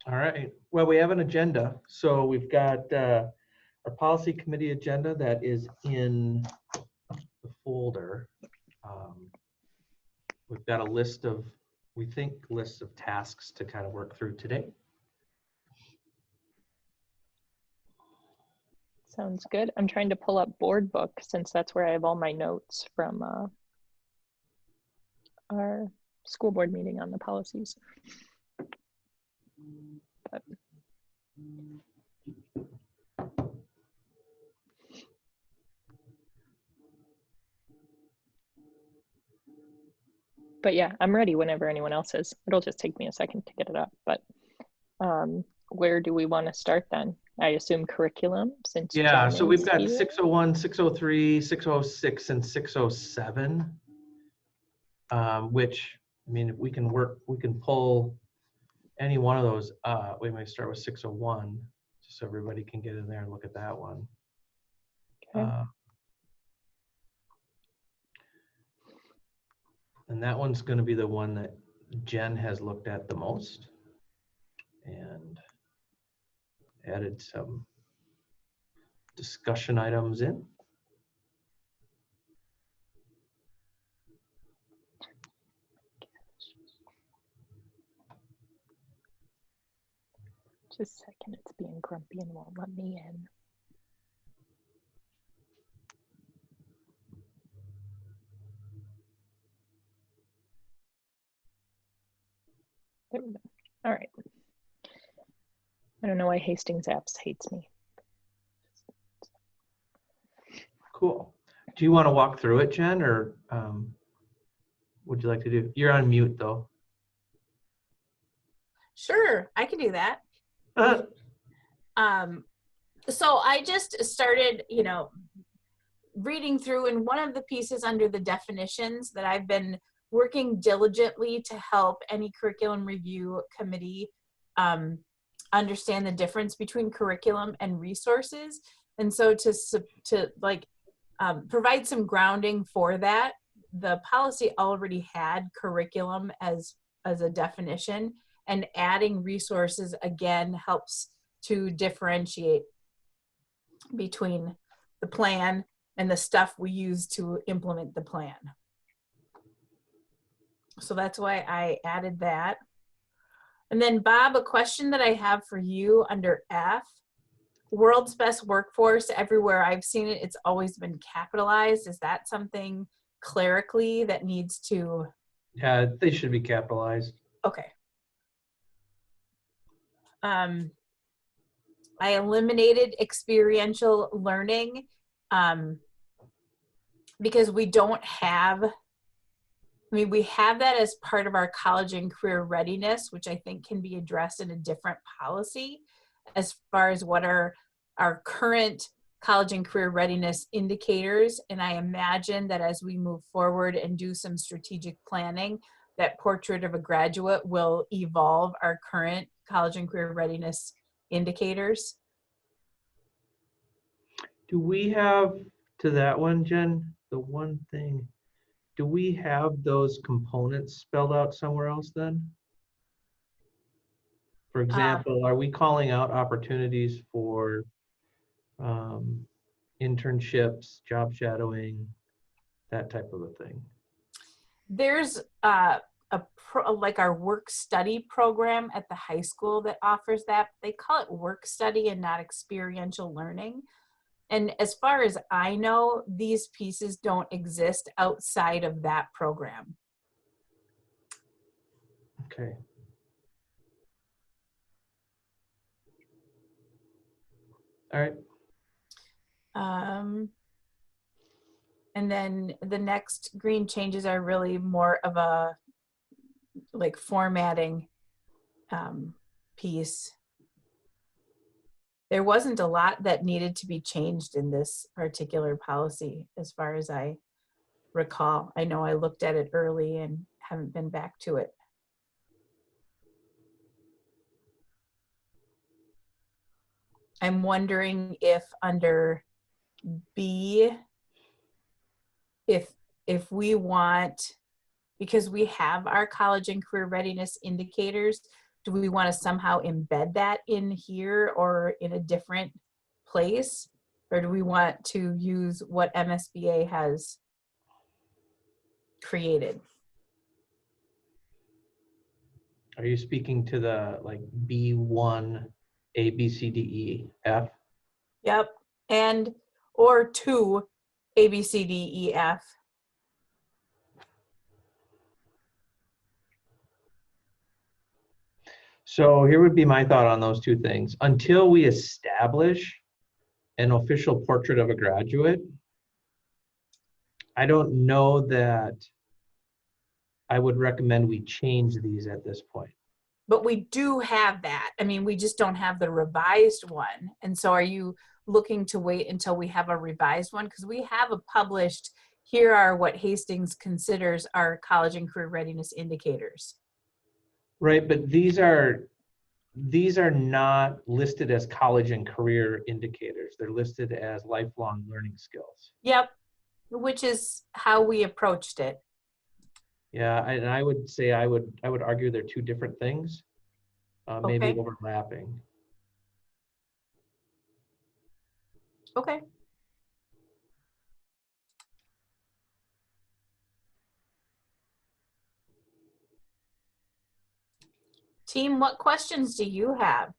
All right. Well, we have an agenda. So we've got our policy committee agenda that is in the folder. Um, We've got a list of, we think, lists of tasks to kind of work through today. Sounds good. I'm trying to pull up board book since that's where I have all my notes from our school board meeting on the policies. But yeah, I'm ready whenever anyone else is. It'll just take me a second to get it up. But where do we want to start then? I assume curriculum, since Yeah, Jen so we've is got here. 601, 603, 606, and 607. Which, I mean, we can pull any one of those. We may start with 601, just so everybody can get in there and look at that one. Okay. And that one's going to be the one that Jen has looked at the most and added some discussion items in. Just a second, it's being grumpy and won't let me in. There we go. All right. I don't know why Hastings Apps hates me. Cool. Do you want to walk through it, Jen, or would you like to do? You're on mute, though. Sure, I can do that. So I just started, reading through, and one of the pieces under the definitions that I've been working diligently to help any curriculum review committee understand the difference between curriculum and resources. And so to provide some grounding for that, the policy already had curriculum as a definition, and adding resources again helps to differentiate between the plan and the stuff we use to implement the plan. So that's why I added that. And then Bob, a question that I have for you under F, world's best workforce. Everywhere I've seen it, it's always been capitalized. Is that something clerically that needs to? Yeah, they should be capitalized. Okay. I eliminated experiential learning because we don't have, we have that as part of our college and career readiness, which I think can be addressed in a different policy as far as what are our current college and career readiness indicators. And I imagine that as we move forward and do some strategic planning, that portrait of a graduate will evolve our current college and career readiness indicators. Do we have, to that one, Jen, the one thing, do we have those components spelled out somewhere else then? For example, are we calling out opportunities for internships, job shadowing, that type of a thing? There's like our work study program at the high school that offers that. They call it work study and not experiential learning. And as far as I know, these pieces don't exist outside of that program. Okay. All right. And then the next green changes are really more of a like formatting piece. There wasn't a lot that needed to be changed in this particular policy as far as I recall. I know I looked at it early and haven't been back to it. I'm wondering if under B, if we want, because we have our college and career readiness indicators, do we want to somehow embed that in here or in a different place? Or do we want to use what MSBA has created? Are you speaking to the like B1, A, B, C, D, E, F? Yep. And, or 2, A, B, C, D, E, F. So here would be my thought on those two things. Until we establish an official portrait of a graduate, I don't know that I would recommend we change these at this point. But we do have that. I mean, we just don't have the revised one. And so are you looking to wait until we have a revised one? Because we have a published, here are what Hastings considers our college and career readiness indicators. Right, but these are not listed as college and career indicators. They're listed as lifelong learning skills. Yep, which is how we approached it. Yeah, and I would say I would argue they're two different things, maybe Okay. overlapping. Okay. Team, what questions do you have?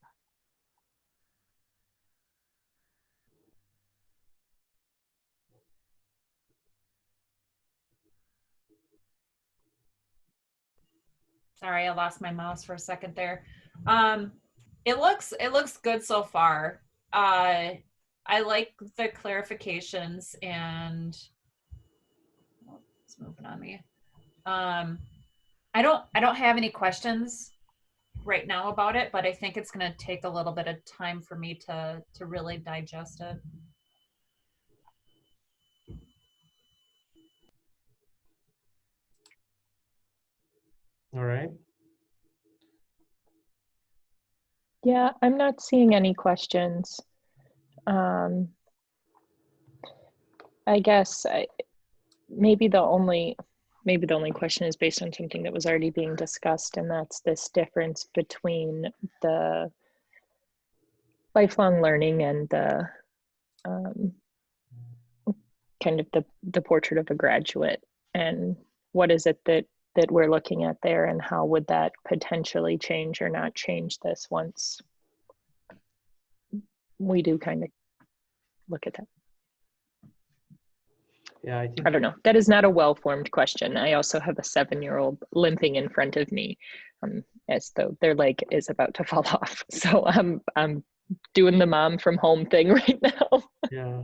Sorry, I lost my mouse for a second there. It looks good so far. I like the clarifications and oh, it's moving on me. I don't have any questions right now about it, but I think it's going to take a little bit of time for me to really digest it. All right. Yeah, I'm not seeing any questions. I guess maybe the only question is based on something that was already being discussed, and that's this difference between the lifelong learning and the kind of the portrait of a graduate, and what is it that we're looking at there, and how would that potentially change or not change this once we do kind of look at that. Yeah, I think I don't know. That is not a well-formed question. I also have a 7-year-old limping in front of me, as though their leg is about to fall off. So I'm doing the mom from home thing right now. Yeah.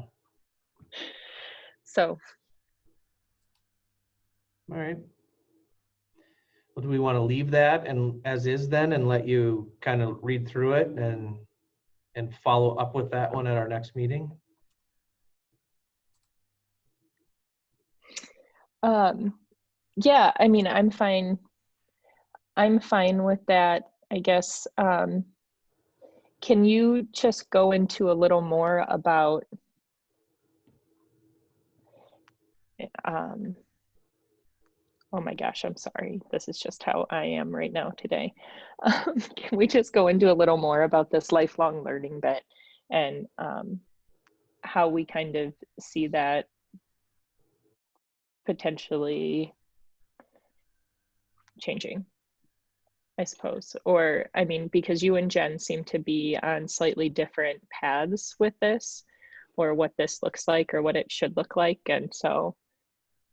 So. All right. Well, do we want to leave that and as is then and let you kind of read through it and follow up with that one at our next meeting? Yeah, I mean, I'm fine with that, I guess. Can you just go into a little more about oh my gosh, I'm sorry. This is just how I am right now today. Can we just go into a little more about this lifelong learning bit and how we kind of see that potentially changing, I suppose? Or, I mean, because you and Jen seem to be on slightly different paths with this, or what this looks like or what it should look like. And so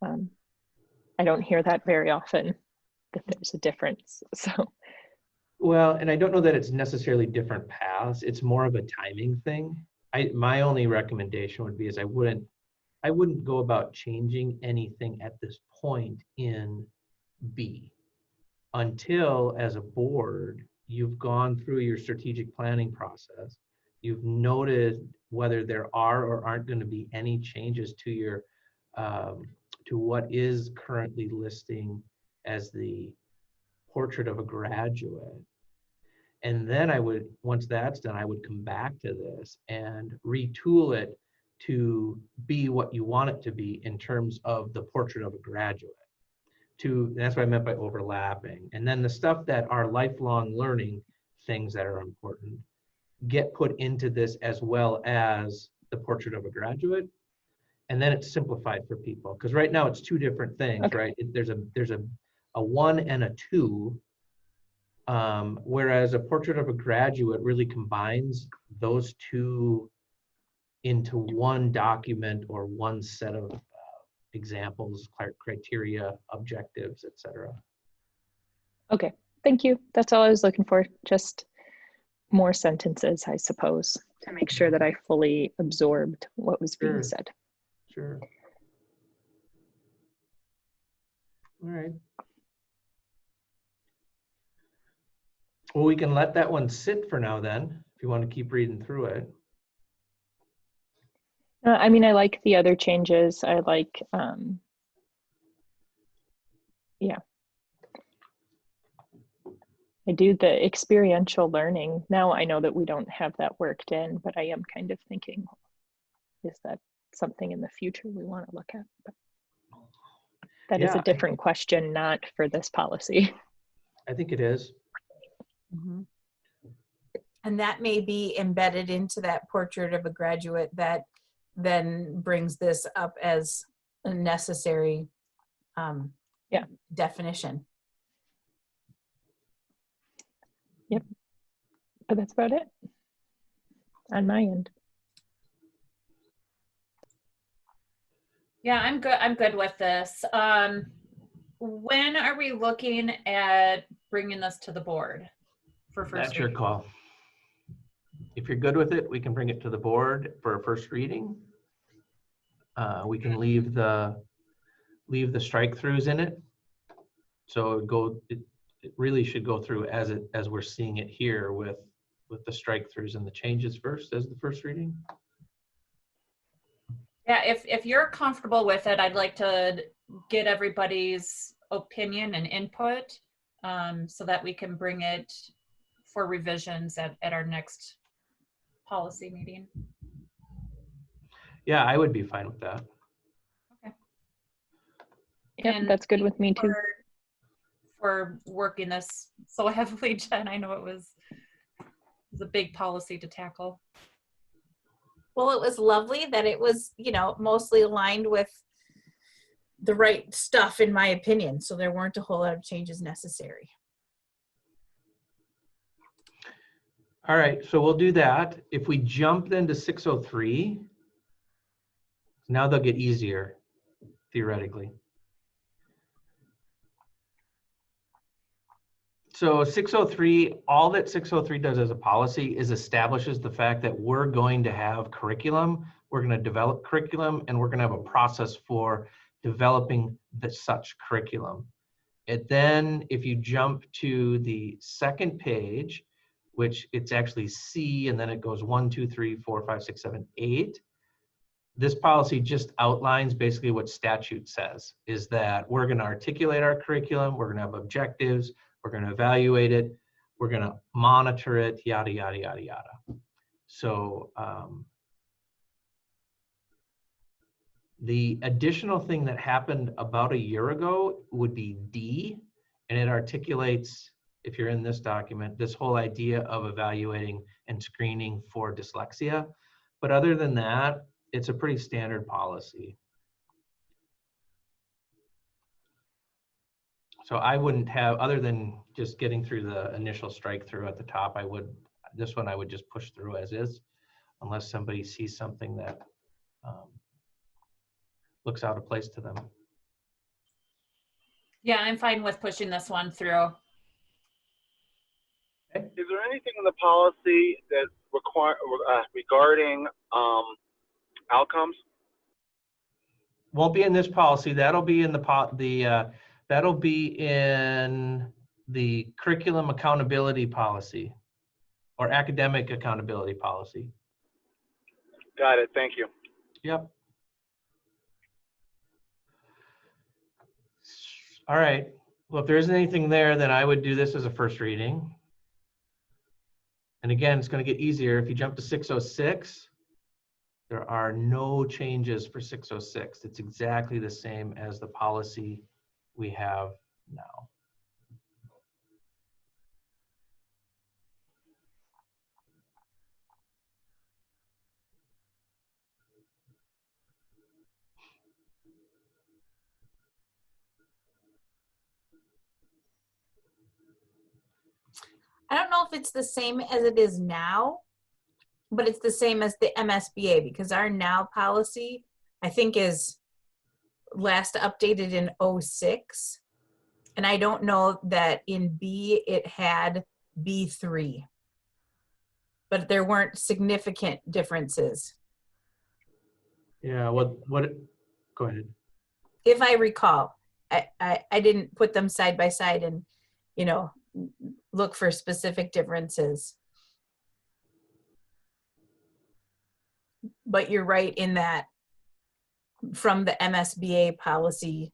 I don't hear that very often, that there's a difference. So. Well, and I don't know that it's necessarily different paths. It's more of a timing thing. My only recommendation would be is I wouldn't go about changing anything at this point in B until, as a board, you've gone through your strategic planning process. You've noted whether there are or aren't going to be any changes to your to what is currently listing as the portrait of a graduate. And then I would, once that's done, I would come back to this and retool it to be what you want it to be in terms of the portrait of a graduate. that's what I meant by overlapping. And then the stuff that are lifelong learning things that are important get put into this, as well as the portrait of a graduate. And then it's simplified for people, because right now it's two different things, Okay. right? There's a 1 and a 2, whereas a portrait of a graduate really combines those two into one document or one set of examples, criteria, objectives, etc. Okay, thank you. That's all I was looking for. Just more sentences, I suppose, to make sure that I fully absorbed what was being Sure. said. Sure. All right. Well, we can let that one sit for now then, if you want to keep reading through it. I mean, I like the other changes. I like, yeah. I do the experiential learning. Now I know that we don't have that worked in, but I am kind of thinking, is that something in the future we want to look at? But that is Yeah, a different question, not for this policy. I think it is. Mhm. And that may be embedded into that portrait of a graduate that then brings this up as a necessary Yeah. definition. But that's about it on my end. Yeah, I'm good. I'm good with this. When are we looking at bringing this to the board for first That's your reading? call. If you're good with it, we can bring it to the board for a first reading. We can leave the strike throughs in it. So it really should go through as we're seeing it here with the strike throughs and the changes first as the first reading. Yeah, if you're comfortable with it, I'd like to get everybody's opinion and input so that we can bring it for revisions at our next policy meeting. Yeah, I would be fine with that. Yep, And that's good with me too. For working this so heavily, Jen. I know it was a big policy to tackle. Well, it was lovely that it was, mostly aligned with the right stuff, in my opinion. So there weren't a whole lot of changes necessary. All right, so we'll do that. If we jump then to 603, now they'll get easier, theoretically. So 603, all that 603 does as a policy is establishes the fact that we're going to have curriculum, we're going to develop curriculum, and we're going to have a process for developing such curriculum. And then if you jump to the second page, which it's actually C, and then it goes 1, 2, 3, 4, 5, 6, 7, 8. This policy just outlines basically what statute says, is that we're going to articulate our curriculum, we're going to have objectives, we're going to evaluate it, we're going to monitor it, yada, yada, yada, yada. So the additional thing that happened about a year ago would be D, and it articulates, if you're in this document, this whole idea of evaluating and screening for dyslexia. But other than that, it's a pretty standard policy. So I wouldn't have, other than just getting through the initial strike through at the top, this one I would just push through as is, unless somebody sees something that looks out of place to them. Yeah, I'm fine with pushing this one through. Is there anything in the policy that regarding outcomes? Won't be in this policy. That'll be in that'll be in the curriculum accountability policy or academic accountability policy. Got it. Thank you. Yep. All right. Well, if there isn't anything there, then I would do this as a first reading. And again, it's going to get easier. If you jump to 606, there are no changes for 606. It's exactly the same as the policy we have now. I don't know if it's the same as it is now, but it's the same as the MSBA because our now policy, I think, is last updated in '06. And I don't know that in B it had B3, but there weren't significant differences. Yeah, go ahead. If I recall, I didn't put them side by side and, you know, look for specific differences. But you're right in that from the MSBA policy,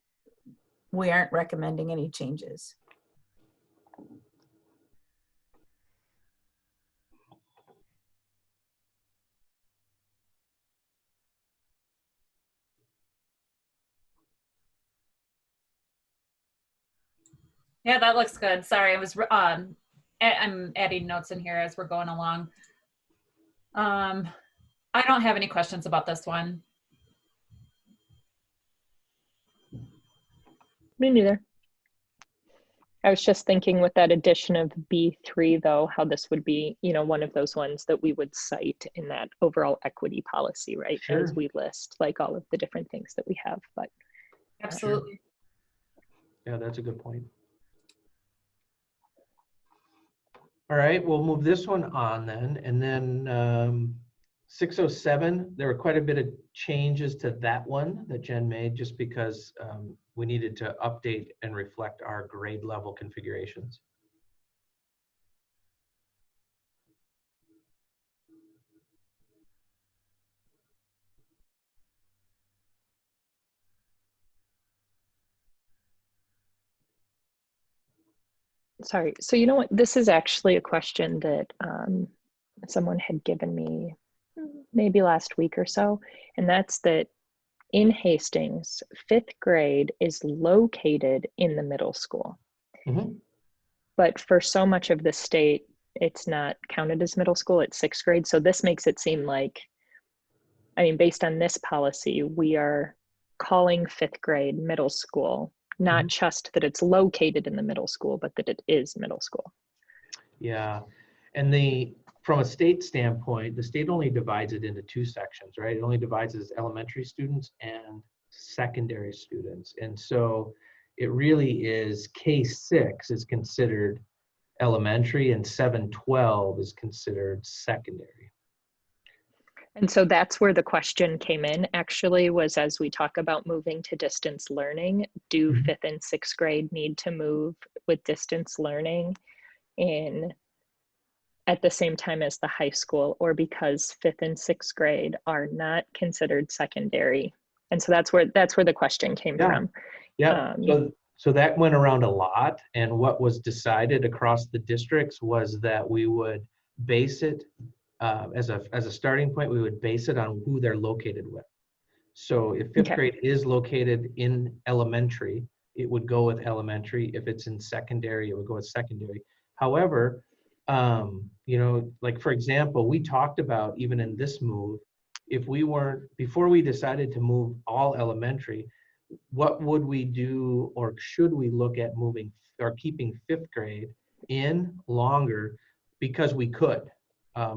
we aren't recommending any changes. Yeah, that looks good. Sorry, I was I'm adding notes in here as we're going along. I don't have any questions about this one. Me neither. I was just thinking with that addition of B3 though, how this would be, you know, one of those ones that we would cite in that overall equity policy, right? Sure. As we list like all of the different things that we have, but. Absolutely. Yeah, that's a good point. All right, we'll move this one on then. And then 607, there were quite a bit of changes to that one that Jen made just because we needed to update and reflect our grade level configurations. Sorry, so you know what, this is actually a question that someone had given me maybe last week or so, and that's that in Hastings, 5th grade is located in the middle school. Mhm. But for so much of the state, it's not counted as middle school, it's 6th grade. So this makes it seem like, I mean, based on this policy, we are calling 5th grade middle school, not just that it's located in the middle school, but that it is middle school. Yeah, and from a state standpoint, the state only divides it into 2 sections, right? It only divides it as elementary students and secondary students. And so it really is K6 is considered elementary and 712 is considered secondary. And so that's where the question came in, actually, was as we talk about moving to distance learning, do 5th and 6th grade need to move with distance learning at the same time as the high school, or because 5th and 6th grade are not considered secondary? And so that's where the question came from. Yeah, so that went around a lot, and what was decided across the districts was that we would base it as a starting point, we would base it on who they're located with. So if 5th grade is located in elementary, it would go with elementary. If it's in secondary, it would go with secondary. However, you know, like for example, we talked about even in this move, before we decided to move all elementary, what would we do, or should we look at moving or keeping 5th grade in longer because we could,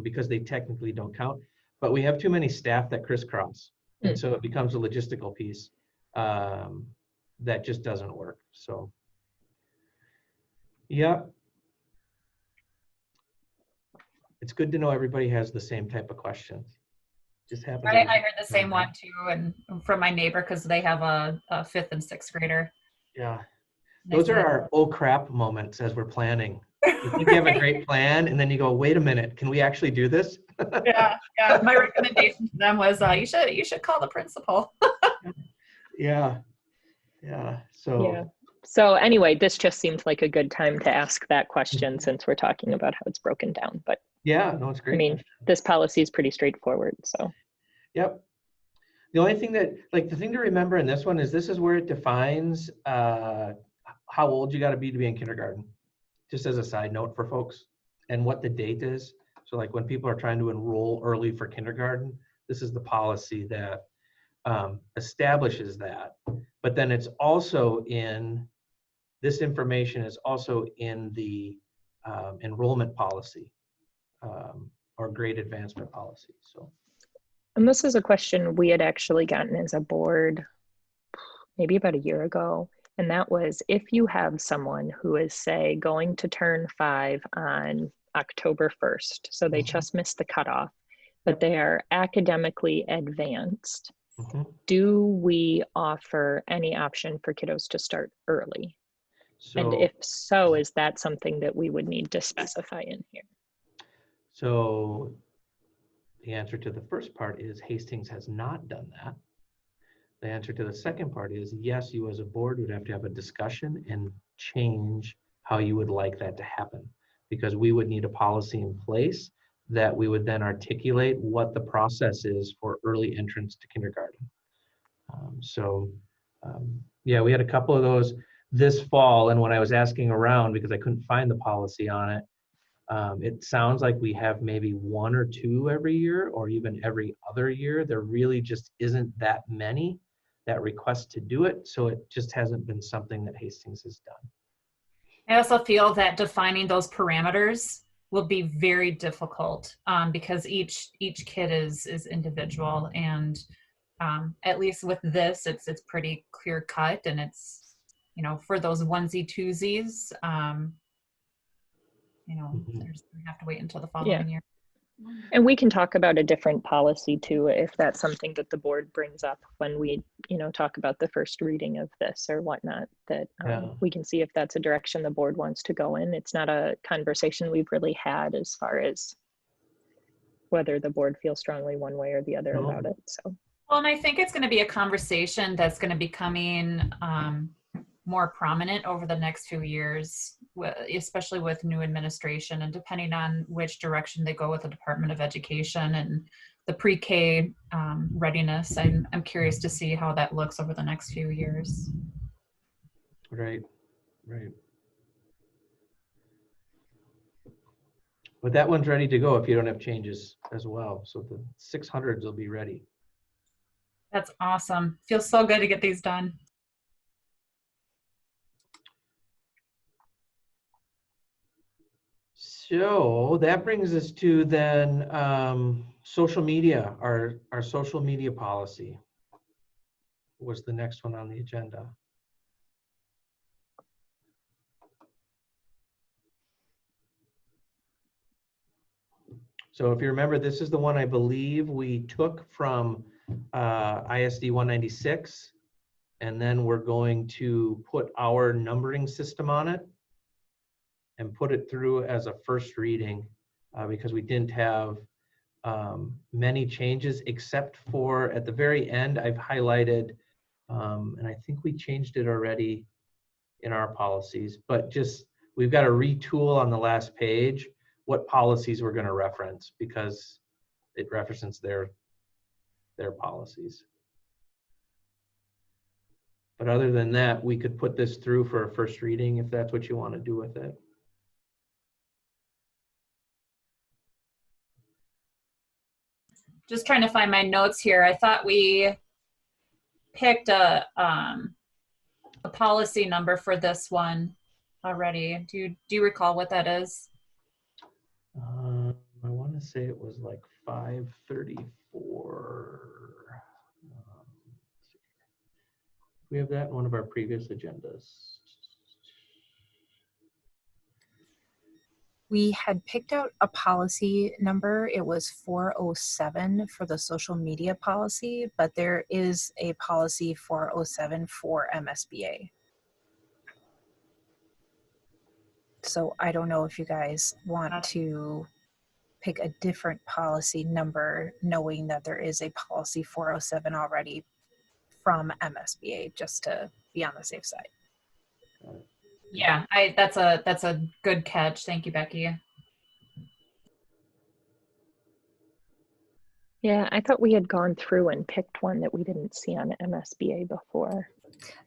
because they technically don't count, but we have too many staff that crisscross. And so it becomes a logistical piece that just doesn't work. So, yeah. It's good to know everybody has the same type of questions. Just happens. I heard the same one too, and from my neighbor, because they have a 5th and 6th grader. Yeah. Those are our oh crap moments as we're planning. You think you have a great plan, and then you go, wait a minute, can we actually do this? Yeah. My recommendation to them was you should call the principal. Yeah. So anyway, this just seemed like a good time to ask that question since we're talking about how it's broken down. But yeah, no, it's great. I mean, this policy is pretty straightforward. So. Yep. The only thing that, like, the thing to remember in this one is this is where it defines how old you got to be in kindergarten. Just as a side note for folks, and what the date is. So like when people are trying to enroll early for kindergarten, this is the policy that establishes that. But then it's also in, this information is also in the enrollment policy or grade advancement policy. So. And this is a question we had actually gotten as a board maybe about a year ago. And that was, if you have someone who is, say, going to turn 5 on October 1st, so they just missed the cutoff, but they are academically advanced, do we offer any option for kiddos to start early? So, and if so, is that something that we would need to specify in here? So the answer to the first part is Hastings has not done that. The answer to the second part is yes, you as a board would have to have a discussion and change how you would like that to happen, because we would need a policy in place that we would then articulate what the process is for early entrance to kindergarten. Yeah, we had a couple of those this fall, and when I was asking around, because I couldn't find the policy on it, it sounds like we have maybe 1 or 2 every year, or even every other year. There really just isn't that many that request to do it, so it just hasn't been something that Hastings has done. I also feel that defining those parameters will be very difficult because each kid is individual, and at least with this, it's pretty clear cut, and it's, you know, for those onesie twosies, you know, there's, we have to wait until the following year. And we can talk about a different policy too, if that's something that the board brings up when we, you know, talk about the first reading of this or whatnot, that we can see if that's a direction the board wants to go in. It's not a conversation we've really had as far as whether the board feels strongly one way or the other about it. So. Well, and I think it's going to be a conversation that's going to be coming more prominent over the next few years, especially with new administration, and depending on which direction they go with the Department of Education and the pre-K readiness. I'm curious to see how that looks over the next few years. Right, right. But that one's ready to go if you don't have changes as well. So the 600s will be ready. That's awesome. Feels so good to get these done. So that brings us to then social media, our social media policy was the next one on the agenda. So if you remember, this is the one I believe we took from ISD 196, and then we're going to put our numbering system on it and put it through as a first reading because we didn't have many changes, except for at the very end, I've highlighted, and I think we changed it already in our policies, but just, we've got to retool on the last page what policies we're going to reference, because it references their policies. But other than that, we could put this through for a first reading if that's what you want to do with it. Just trying to find my notes here. I thought we picked a policy number for this one already. Do you recall what that is? I want to say it was like 534. We have that in one of our previous agendas. We had picked out a policy number. It was 407 for the social media policy, but there is a policy 407 for MSBA. So I don't know if you guys want to pick a different policy number, knowing that there is a policy 407 already from MSBA, just to be on the safe side. Yeah, that's a good catch. Thank you, Becky. Yeah, I thought we had gone through and picked one that we didn't see on MSBA before.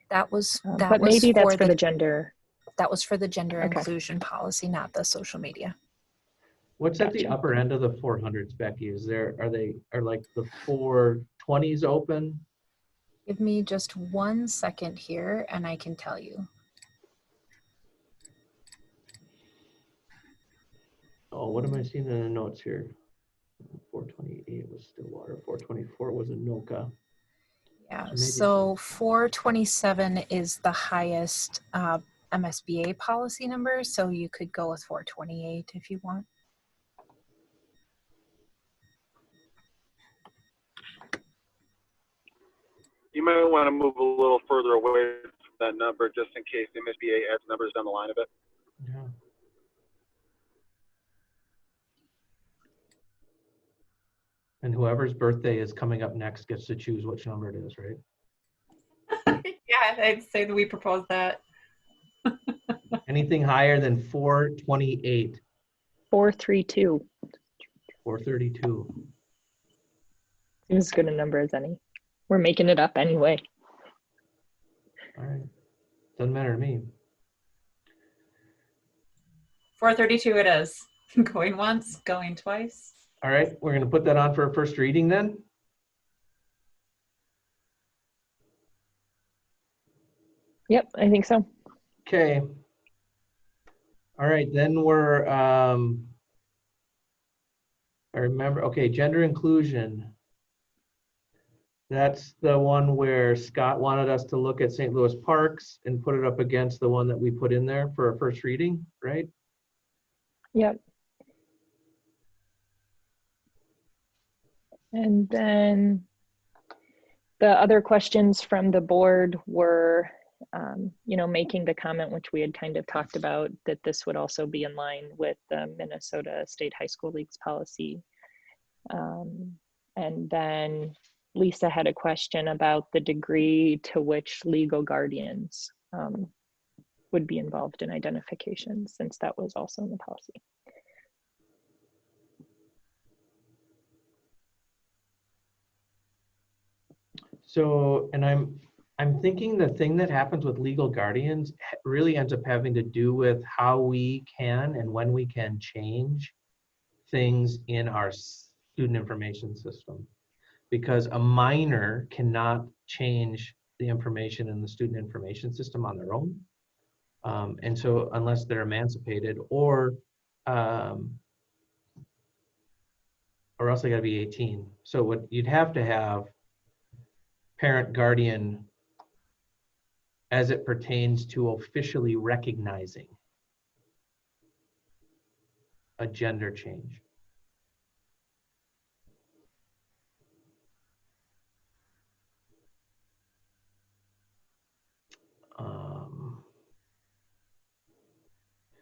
That was But maybe that's for the gender. that was for the gender Okay. inclusion policy, not the social media. What's at the Gotcha. upper end of the 400s, Becky? Are like the 420s open? Give me just 1 second here and I can tell you. Oh, what am I seeing in the notes here? 428 was Stillwater, 424 was Anoka. Yeah, So maybe- so 427 is the highest MSBA policy number, so you could go with 428 if you want. You might want to move a little further away from that number just in case the MSBA adds numbers down the line of it. Yeah. And whoever's birthday is coming up next gets to choose which number it is, right? Yeah, I'd say that we propose that. Anything higher than 428, 432 432. seems as good a number as any. We're making it up anyway. All right. Doesn't matter to me. 432 it is. Going once, going twice. All right, we're going to put that on for a first reading then. Yep, I think so. Okay. All right, then we're, I remember, okay, gender inclusion. That's the one where Scott wanted us to look at St. Louis Parks and put it up against the one that we put in there for a first reading, right? Yep. And then the other questions from the board were, making the comment, which we had kind of talked about, that this would also be in line with the Minnesota State High School League's policy. And then Lisa had a question about the degree to which legal guardians would be involved in identification, since that was also in the policy. So, and I'm thinking the thing that happens with legal guardians really ends up having to do with how we can and when we can change things in our student information system. Because a minor cannot change the information in the student information system on their own. And so unless they're emancipated or else they gotta be 18. So what you'd have to have parent guardian as it pertains to officially recognizing a gender change.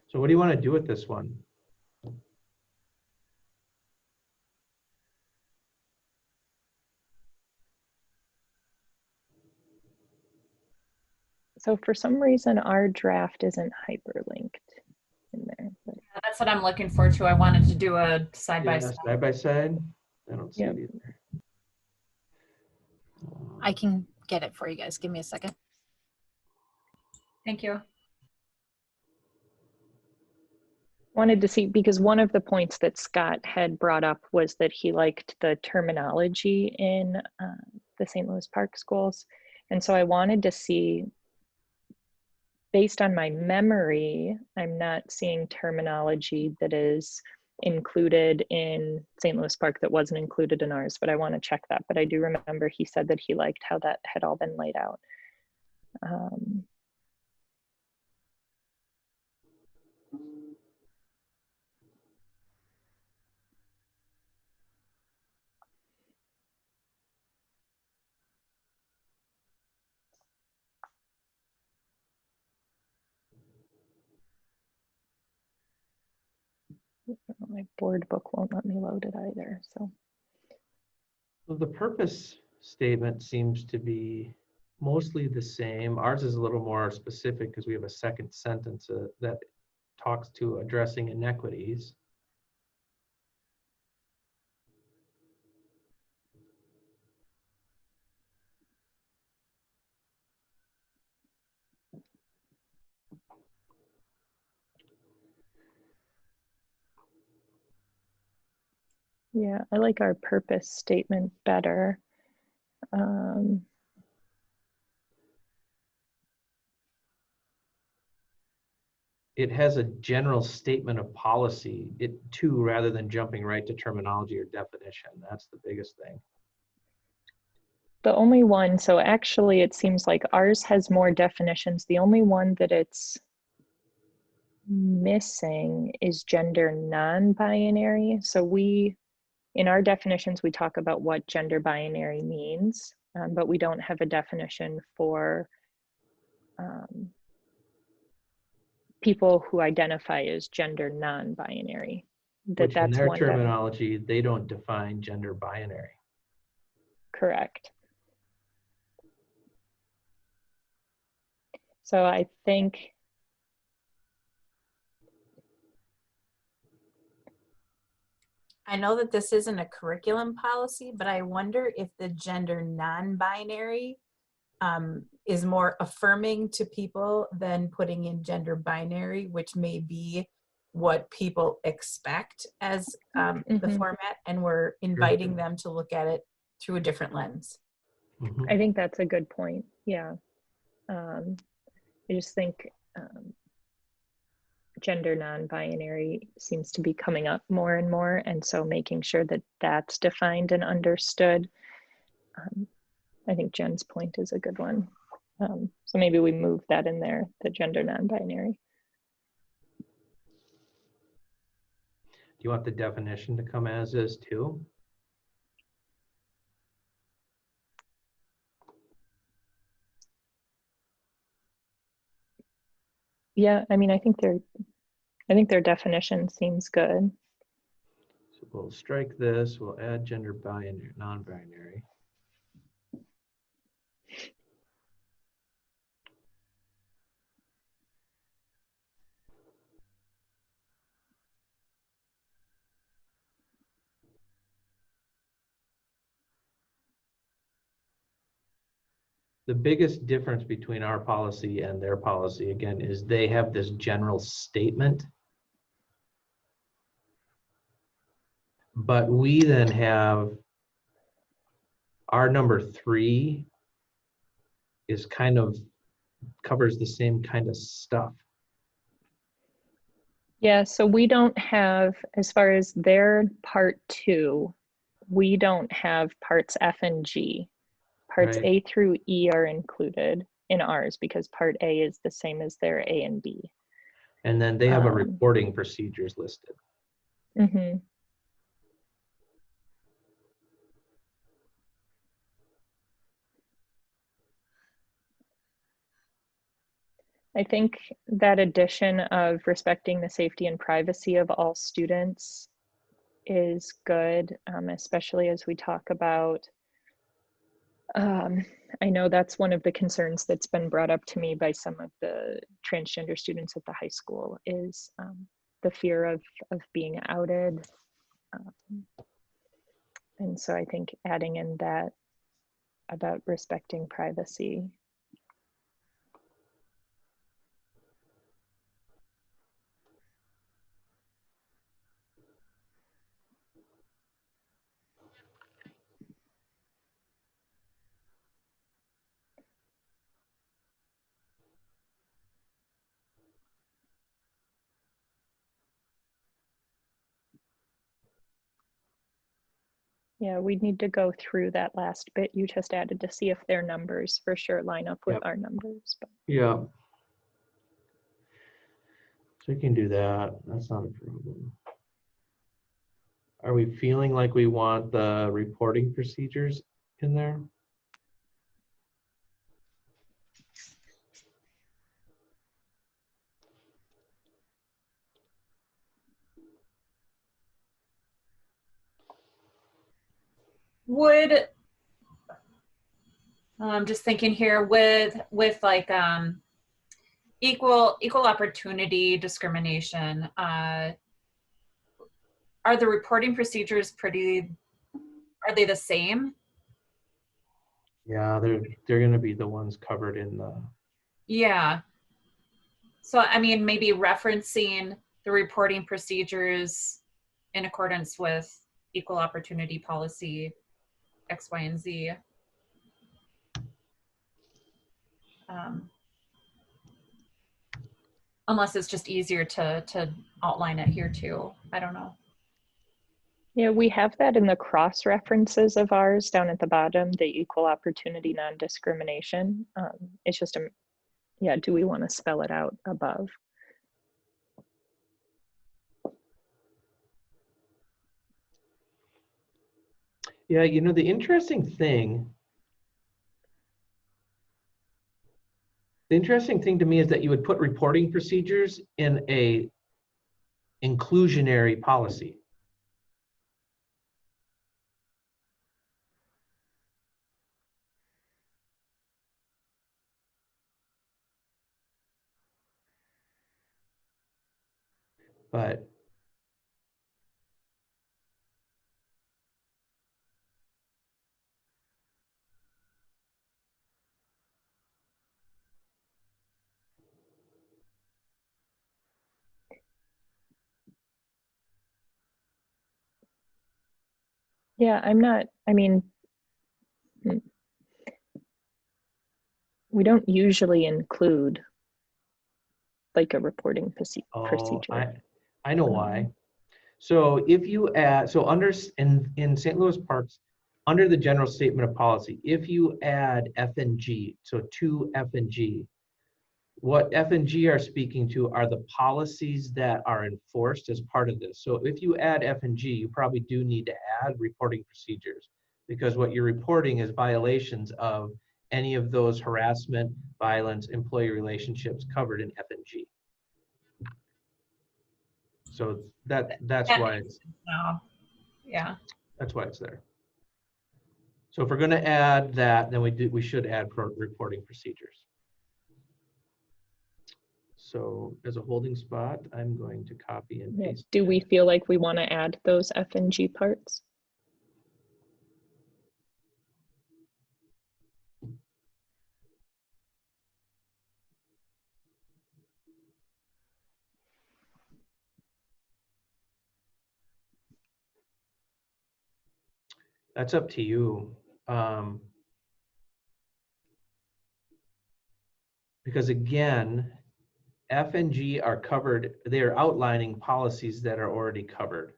So what do you want to do with this one? So for some reason, our draft isn't hyperlinked in there. But That's what I'm looking for too. I wanted to do a side by Yeah, side. side by side? I don't see Yep. it either. I can get it for you guys. Give me a second. Thank you. wanted to see, because one of the points that Scott had brought up was that he liked the terminology in the St. Louis Park schools. And so I wanted to see, based on my memory, I'm not seeing terminology that is included in St. Louis Park that wasn't included in ours, but I want to check that. But I do remember he said that he liked how that had all been laid out. My board book won't let me load it either, so. Well, the purpose statement seems to be mostly the same. Ours is a little more specific because we have a second sentence that talks to addressing inequities. Yeah, I like our purpose statement better. It has a general statement of policy, it too, rather than jumping right to terminology or definition. That's the biggest thing. The only one, so actually it seems like ours has more definitions. The only one that it's missing is gender non-binary. So in our definitions, we talk about what gender binary means, but we don't have a definition for people who identify as gender non-binary. Which in That's their one that, terminology, they don't define gender binary. correct. So I think I know that this isn't a curriculum policy, but I wonder if the gender non-binary is more affirming to people than putting in gender binary, which may be what people expect as the Mhm. format, and we're inviting them to look at it through a different lens. Mhm. I think that's a good point. Yeah. I just think gender non-binary seems to be coming up more and more, and so making sure that that's defined and understood. I think Jen's point is a good one. So maybe we move that in there, the gender non-binary. Do you want the definition to come as is too? Yeah, I mean, I think their definition seems good. So we'll strike this, we'll add gender binary, non-binary. The biggest difference between our policy and their policy, again, is they have this general statement. But we then have our number 3 is kind of covers the same kind of stuff. Yeah, so we don't have, as far as their part 2, we don't have parts F and G. Parts Right. A through E are included in ours because part A is the same as their A and B. And then they have a reporting procedures listed. Mm-hmm. I think that addition of respecting the safety and privacy of all students is good, especially as we talk about, I know that's one of the concerns that's been brought up to me by some of the transgender students at the high school is the fear of being outed. And so I think adding in that about respecting privacy. Yeah, we need to go through that last bit you just added to see if their numbers for sure line up with Yep. our numbers. But Yeah. So we can do that. That's not a problem. Are we feeling like we want the reporting procedures in there? Would I'm just thinking here with like equal opportunity discrimination. Are the reporting procedures are they the same? Yeah, they're going to be the ones covered in the. Yeah. So I mean, maybe referencing the reporting procedures in accordance with equal opportunity policy, X, Y, and Z. Unless it's just easier to outline it here too. I don't know. Yeah, we have that in the cross references of ours down at the bottom, the equal opportunity non-discrimination. It's just yeah, do we want to spell it out above? Yeah, you know, the interesting thing to me is that you would put reporting procedures in a inclusionary policy. But Yeah, I mean, we don't usually include like a reporting oh, procedure. I know why. So if you add, so in St. Louis Parks, under the general statement of policy, if you add F and G, so to F and G, what F and G are speaking to are the policies that are enforced as part of this. So if you add F and G, you probably do need to add reporting procedures, because what you're reporting is violations of any of those harassment, violence, employee relationships covered in F and G. So that's why it's No. Yeah. That's why it's there. So if we're going to add that, then we should add reporting procedures. So as a holding spot, I'm going to copy and Yeah. paste. Do we feel like we want to add those F and G parts? That's up to you. Because again, F and G are covered, they are outlining policies that are already covered.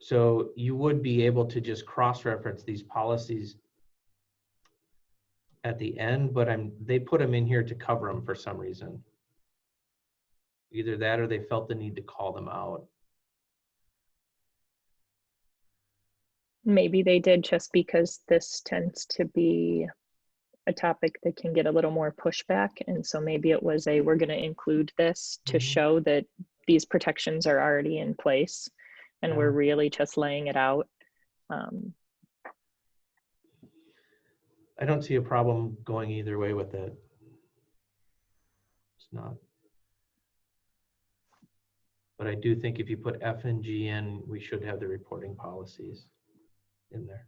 So you would be able to just cross-reference these policies at the end, but they put them in here to cover them for some reason. Either that or they felt the need to call them out. Maybe they did, just because this tends to be a topic that can get a little more pushback. And so maybe it was we're going to include this to show that these protections are already in place and we're really just laying it out. I don't see a problem going either way with it. It's not. But I do think if you put F and G in, we should have the reporting policies in there.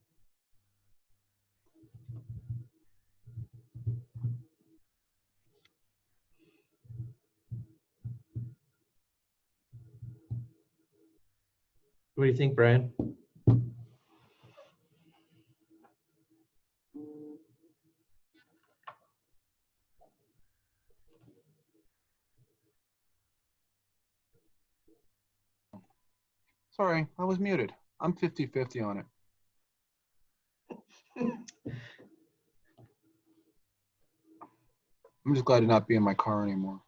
What do you think, Brian? Sorry, I was muted. I'm 50-50 on it. I'm just glad to not be in my car anymore.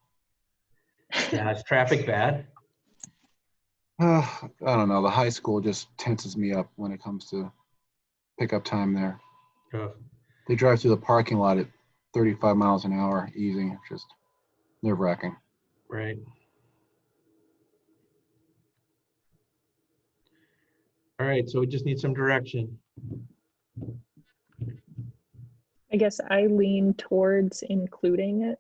Yeah, is traffic bad? I don't know. The high school just tenses me up when it comes to pickup time there. Oh, They drive through the parking lot at 35 miles an hour, easy. Just nerve-wracking. right. All right, so we just need some direction. I guess I lean towards including it.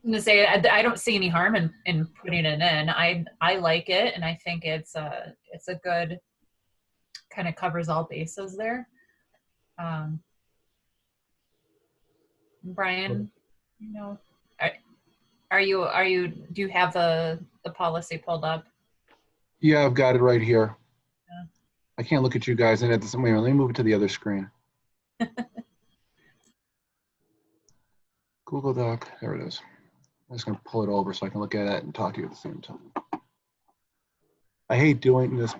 I'm gonna say I don't see any harm in putting it in. I like it, and I think it's a good, kind of covers all bases there. Brian, you know, do you have the policy pulled up? Yeah, I've got it right here. Yeah. I can't look at you guys and at the same way. Let me move it to the other screen. Google Doc, there it is. I'm just gonna pull it over so I can look at it and talk to you at the same time. I hate doing this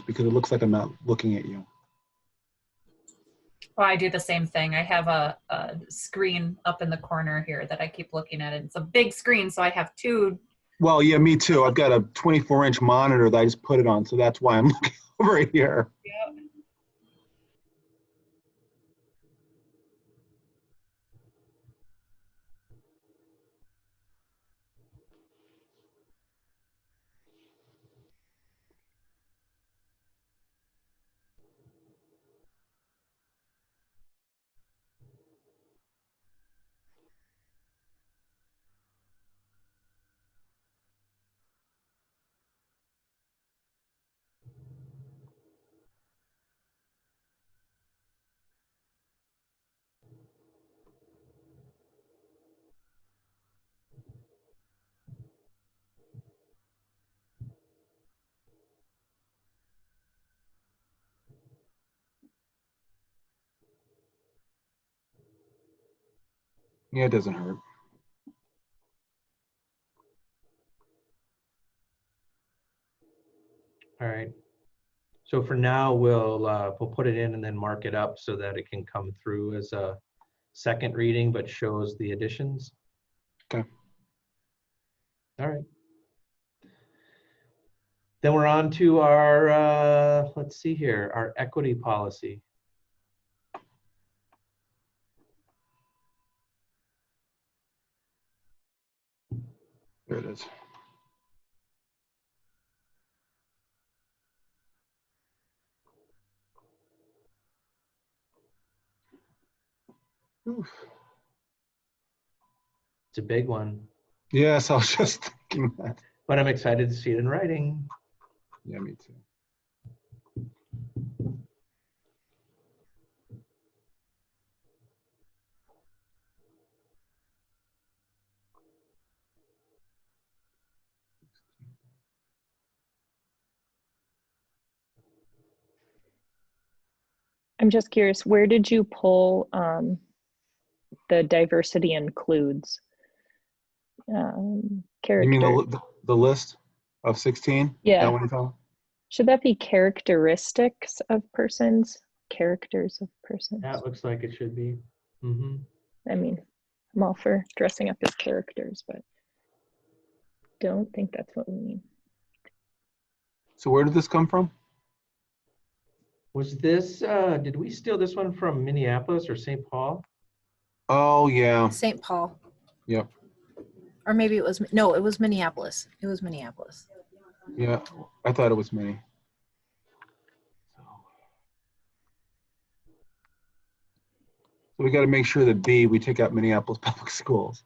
because it looks like I'm not looking at you. Well, I do the same thing. I have a screen up in the corner here that I keep looking at. It's a big screen, so I have two. Well, yeah, me too. I've got a 24-inch monitor that I just put it on, so that's why I'm looking over here. Yep. Yeah, it doesn't hurt. All right. So for now, we'll put it in and then mark it up so that it can come through as a second reading, but shows the additions. Okay. All right. Then we're on to our, let's see here, our equity policy. There it is. Oof. It's a big one, Yes, I was just thinking that. but I'm excited to see it in writing. Yeah, me too. I'm just curious, where did you pull the diversity includes You character? mean the list of 16? Yeah. That one you found? Should that be characteristics of persons? Characters of persons? That looks like it should be. Mm-hmm. I mean, I'm all for dressing up as characters, but don't think that's what we mean. So where did this come from? Was this, did we steal this one from Minneapolis or St. Paul? Oh, yeah. St. Paul. Yep. Or maybe it was, no, it was Minneapolis. It was Minneapolis. Yeah. I thought it was mini. So we got to make sure that B, we take out Minneapolis Public Schools.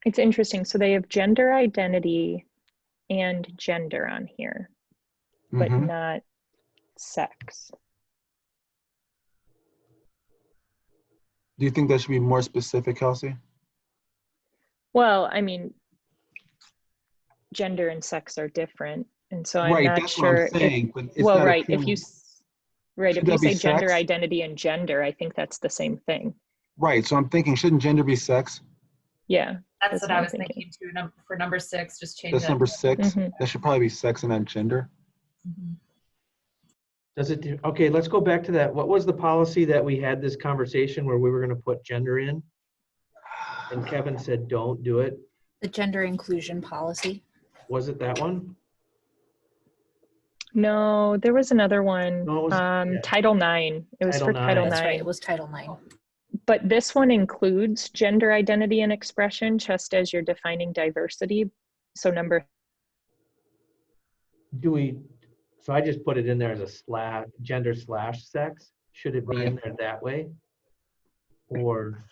It's interesting. So they have gender identity and gender on here, but Mhm. not sex. Do you think that should be more specific, Kelsey? Well, I mean, gender and sex are different. And so I'm Right, not that's sure what I'm saying. But it's well, not right. If appealing. you, right. Should If you that be say gender sex? identity and gender, I think that's the same thing. Right. So I'm thinking, shouldn't gender be sex? Yeah. That's what what I I'm was thinking too. For number 6, just change That's that. number 6. Mhm. That should probably be sex and not gender. Mhm. Does it do, okay, let's go back to that. What was the policy that we had this conversation where we were gonna put gender in? And Kevin said, don't do it. The gender inclusion policy. Was it that one? No, there was another one. No, it was- yeah. Title IX. It was Title for IX. Title That's right. IX. It was Title IX. But this one includes gender identity and expression, just as you're defining diversity. So number, Do we, so I just put it in there as a slash, gender slash sex. Should it be in there that way? Or?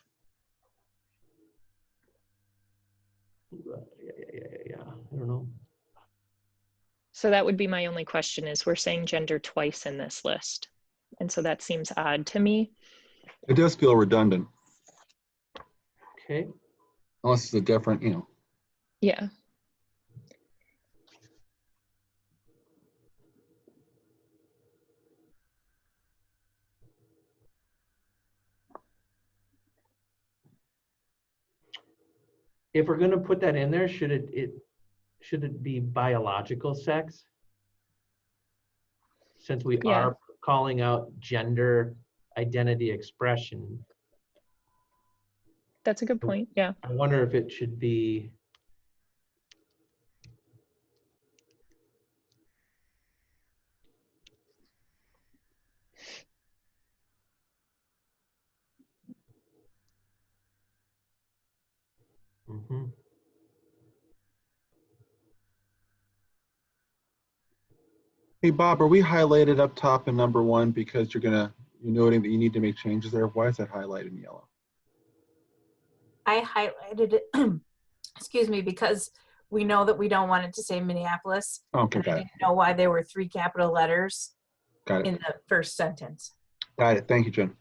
Yeah, I don't know. So that would be my only question is we're saying gender twice in this list. And so that seems odd to me. It does feel redundant, Okay, unless it's a different, Yeah. if we're gonna put that in there, should it be biological sex? Since we Yeah. are calling out gender identity expression, That's a good point. Yeah. I wonder if it should be. Mhm. Hey, Bob, are we highlighted up top in number 1 because you're noting that you need to make changes there? Why is that highlighted in yellow? I highlighted it, excuse me, because we know that we don't want it to say Minneapolis. Okay, And I got it. didn't know why there were 3 capital letters Got it. in the first sentence. Got it. Thank you, Jen.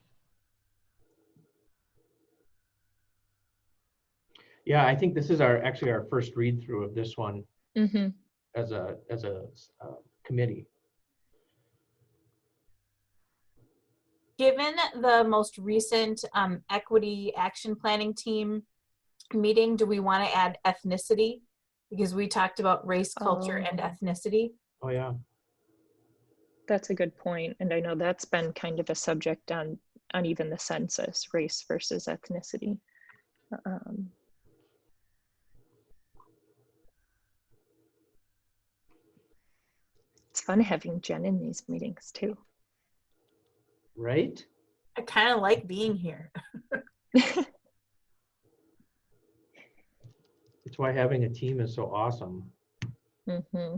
Yeah, I think this is actually our first read through of this one Mm-hmm. as a committee. Given the most recent equity action planning team meeting, do we want to add ethnicity? Because we talked about race, culture, and Oh. ethnicity. Oh, yeah. That's a good point. And I know that's been kind of a subject on even the census, race versus ethnicity. It's fun having Jen in these meetings too. Right? I kind of like being here. It's why having a team is so awesome. Mm-hmm.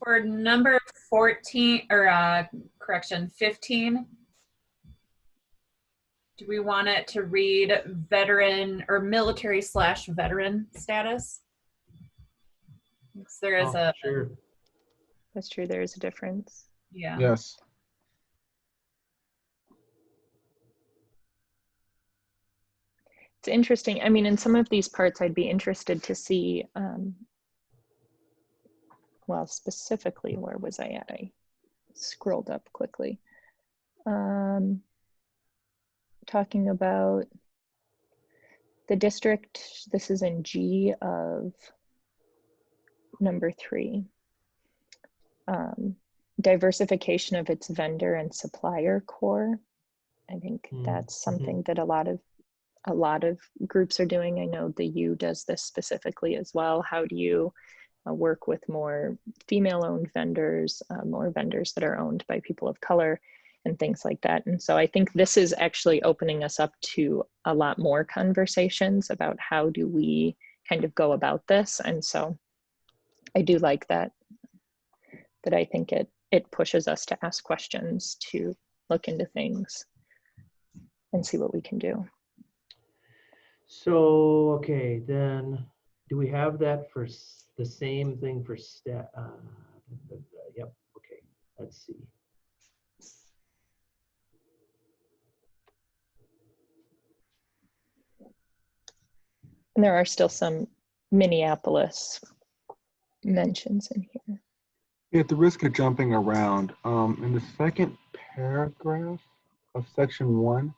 For number 14, or correction, 15, do we want it to read veteran or military/veteran status? Because there is Oh, sure. That's true. There is a difference. yeah. Yes. It's interesting. I mean, in some of these parts, I'd be interested to see, well, specifically, where was I at? I scrolled up quickly. Talking about the district, this is in G of number 3. Diversification of its vendor and supplier core. I think that's something that a lot of groups are doing. I know the U does this specifically as well. How do you work with more female-owned vendors, more vendors that are owned by people of color, and things like that. And so I think this is actually opening us up to a lot more conversations about how do we kind of go about this. And so I do like that I think it pushes us to ask questions, to look into things and see what we can do. So, okay, then do we have that for the same thing for stat? Yep, okay, let's see. And there are still some Minneapolis mentions in here. At the risk of jumping around, in the second paragraph of section 1,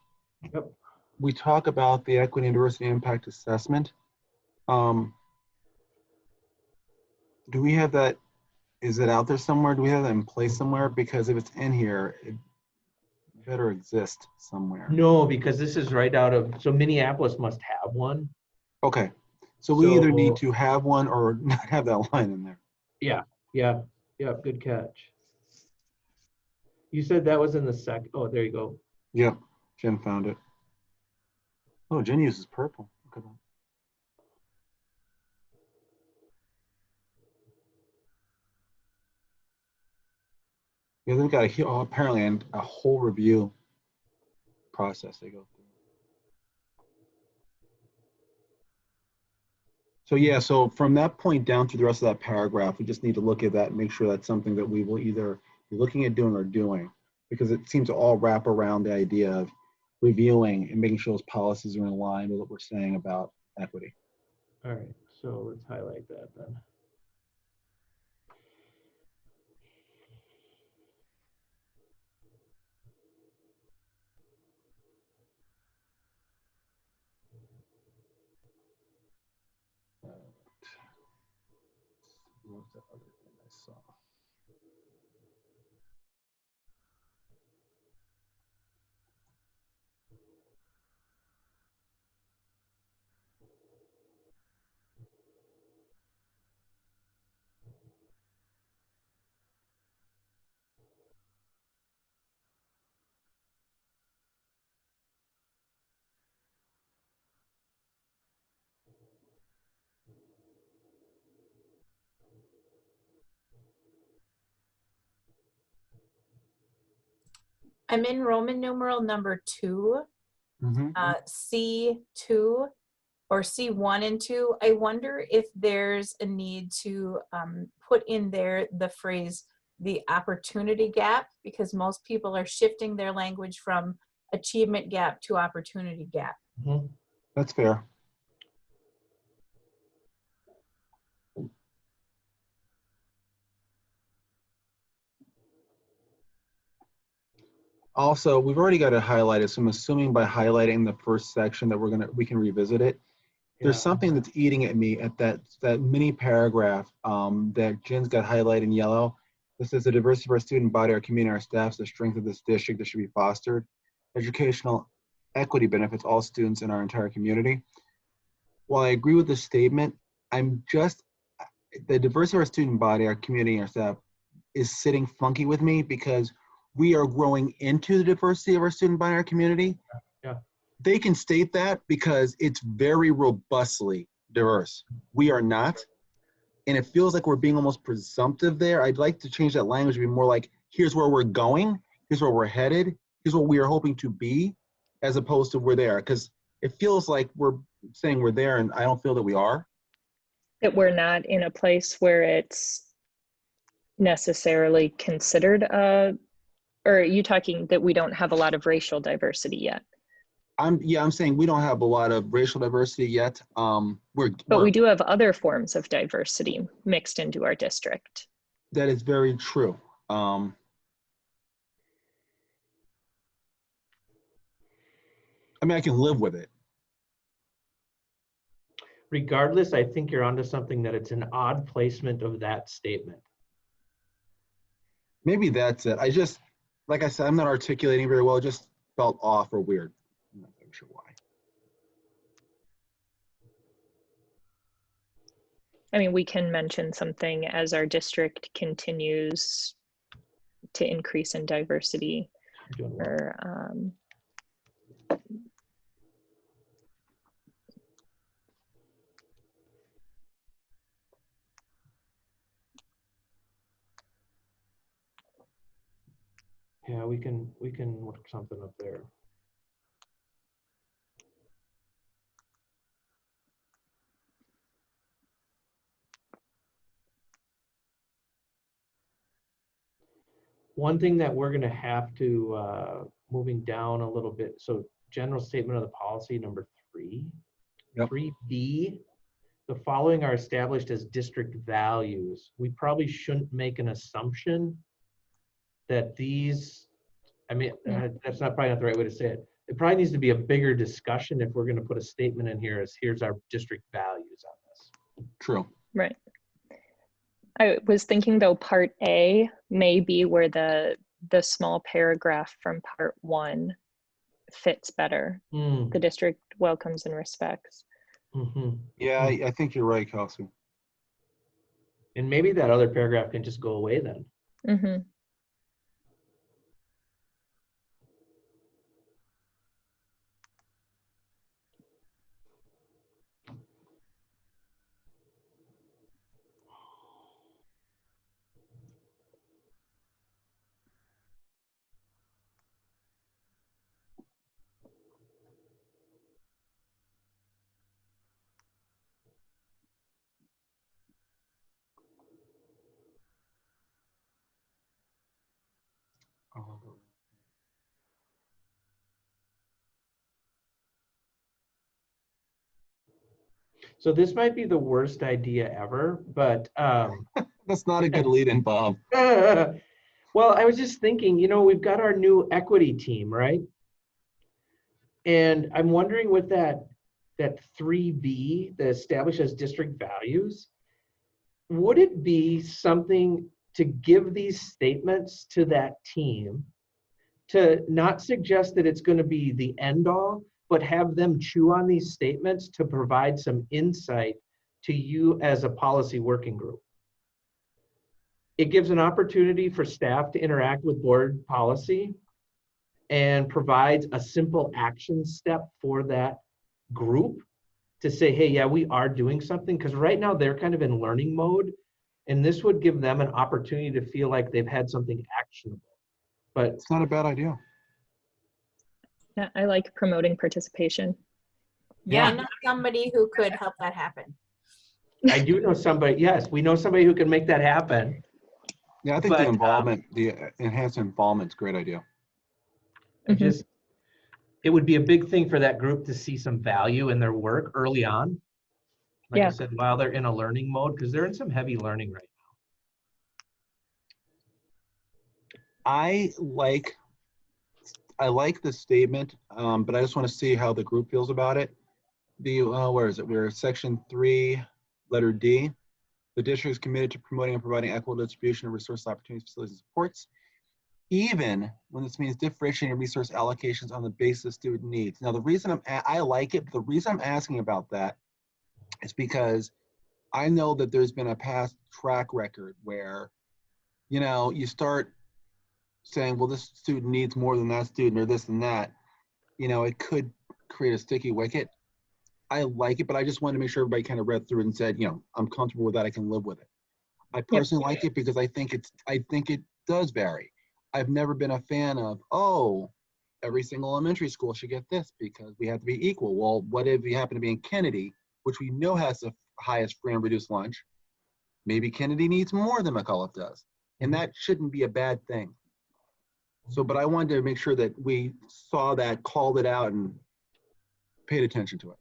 Yep. we talk about the equity and diversity impact assessment. Do we have that? Is it out there somewhere? Do we have that in place somewhere? Because if it's in here, it better exist somewhere. No, because this is right out of, so Minneapolis must have one. Okay, so we either need So- to have one or not have that line in there. Yeah, good catch. You said that was in the oh, there you go. Yep, Jen found it. Oh, Jen uses purple. Look at that. Yeah, they've got apparently a whole review process they go through. So yeah, so from that point down through the rest of that paragraph, we just need to look at that and make sure that's something that we will either be looking at doing or doing, because it seems to all wrap around the idea of reviewing and making sure those policies are in line with what we're saying about equity. All right, so let's highlight that then. What was the other thing I saw? I'm in Roman numeral number 2, Mhm. C2 or C1 and 2. I wonder if there's a need to put in there the phrase the opportunity gap, because most people are shifting their language from achievement gap to opportunity gap. Mhm. That's fair. Also, we've already got it highlighted, so I'm assuming by highlighting the first section that we can revisit it. There's Yeah. something that's eating at me at that mini paragraph that Jen's got highlighted in yellow. This is the diversity of our student body, our community, our staff, the strength of this district that should be fostered. Educational equity benefits all students in our entire community. While I agree with the statement, the diversity of our student body, our community, our staff is sitting funky with me because we are growing into the diversity of our student body, our community. Yeah. They can state that because it's very robustly diverse. We are not. And it feels like we're being almost presumptive there. I'd like to change that language to be more like, here's where we're going, here's where we're headed, here's what we are hoping to be, as opposed to we're there. Because it feels like we're saying we're there, and I don't feel that we are. That we're not in a place where it's necessarily considered or are you talking that we don't have a lot of racial diversity yet? I'm saying we don't have a lot of racial diversity yet. But we do have other forms of diversity mixed into our district. That is very true. I mean, I can live with it. Regardless, I think you're onto something that it's an odd placement of that statement. Maybe that's it. Like I said, I'm not articulating very well. It just felt off or weird. I'm not even sure why. I mean, we can mention something as our district continues to increase in diversity You're doing well. or Yeah, we can work something up there. One thing that we're gonna have to, moving down a little bit, so general statement of the policy number 3. Yep. 3B, the following are established as district values. We probably shouldn't make an assumption that these, I mean, that's probably not the right way to say it. It probably needs to be a bigger discussion if we're gonna put a statement in here as here's our district values on this. True. right. I was thinking though, part A may be where the small paragraph from part 1 fits better. Hmm. The district welcomes and respects. Mhm. Yeah, I think you're right, Kelsey. And maybe that other paragraph can just go away then. Mm-hmm. So this might be the worst idea ever, but That's not a good lead-in, Bob. well, I was just thinking, we've got our new equity team, right? And I'm wondering with that 3B, the establish as district values, would it be something to give these statements to that team to not suggest that it's going to be the end all, but have them chew on these statements to provide some insight to you as a policy working group? It gives an opportunity for staff to interact with board policy and provides a simple action step for that group to say, hey, yeah, we are doing something. Because right now they're kind of in learning mode. And this would give them an opportunity to feel like they've had something actionable. But It's not a bad idea. Yeah, I like promoting participation. Yeah, I Yeah. know somebody who could help that happen. I do know somebody, yes, we know somebody who can make that happen. Yeah, I think But, the involvement, the enhanced involvement is a great idea. Mhm. It would be a big thing for that group to see some value in their work early on. Like I Yeah. said, while they're in a learning mode, because they're in some heavy learning right I like the statement, but I just want to see how the group feels about it. Where is it? We're section 3, letter D. The district is committed to promoting and providing equitable distribution of resource opportunities, facilities, and supports, even when this means differentiating resource allocations on the basis of student needs. Now, the reason I like it, but the reason I'm asking about that is because I know that there's been a past track record where, you start saying, well, this student needs more than that student or this and that, it could create a sticky wicket. I like it, but I just wanted to make sure everybody kind of read through it and said, I'm comfortable with that. I can live with it. I personally like it because I think it does vary. I've never been a fan of, every single elementary school should get this because we have to be equal. Well, what if you happen to be in Kennedy, which we know has the highest free and reduced lunch? Maybe Kennedy needs more than McAuliffe does. And that shouldn't be a bad thing. So, but I wanted to make sure that we saw that, called it out, and paid attention to it.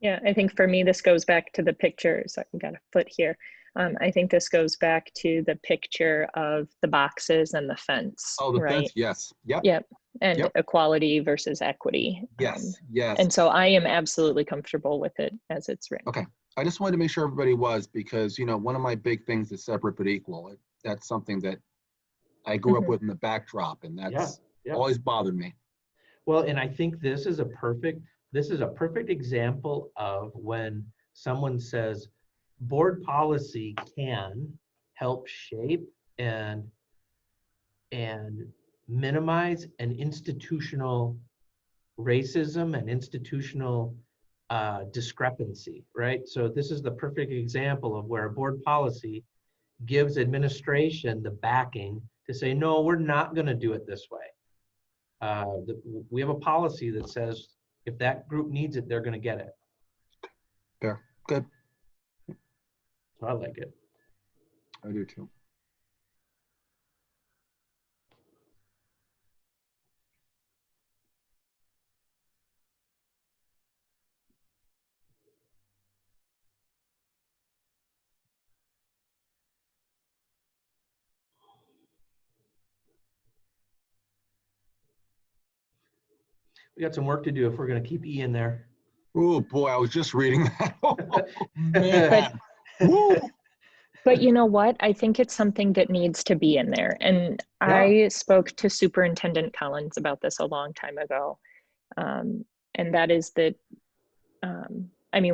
Yeah, I think for me, this goes back to the picture. So I got a foot here. I think this goes back to the picture of the boxes and the fence. Oh, the right? fence, yes. Yep. Yep. And Yep. equality versus equity. Yes, yes. And so I am absolutely comfortable with it as it's written. Okay. I just wanted to make sure everybody was, because, one of my big things is separate but equal. That's something that I grew up Mhm. with in the backdrop, and that's Yeah. always bothered me. Well, and I think this is a perfect example of when someone says board policy can help shape and minimize an institutional racism and institutional discrepancy, right? So this is the perfect example of where a board policy gives administration the backing to say, no, we're not going to do it this way. We have a policy that says if that group needs it, they're going to get it. Fair. Good. So I like it. I do too. We got some work to do if we're going to keep E in there. Oh boy, I was just reading that. Oh, man. Woo. But you know what? I think it's something that needs to be in there. And I spoke to Superintendent Collins about this a long time ago. And that is that,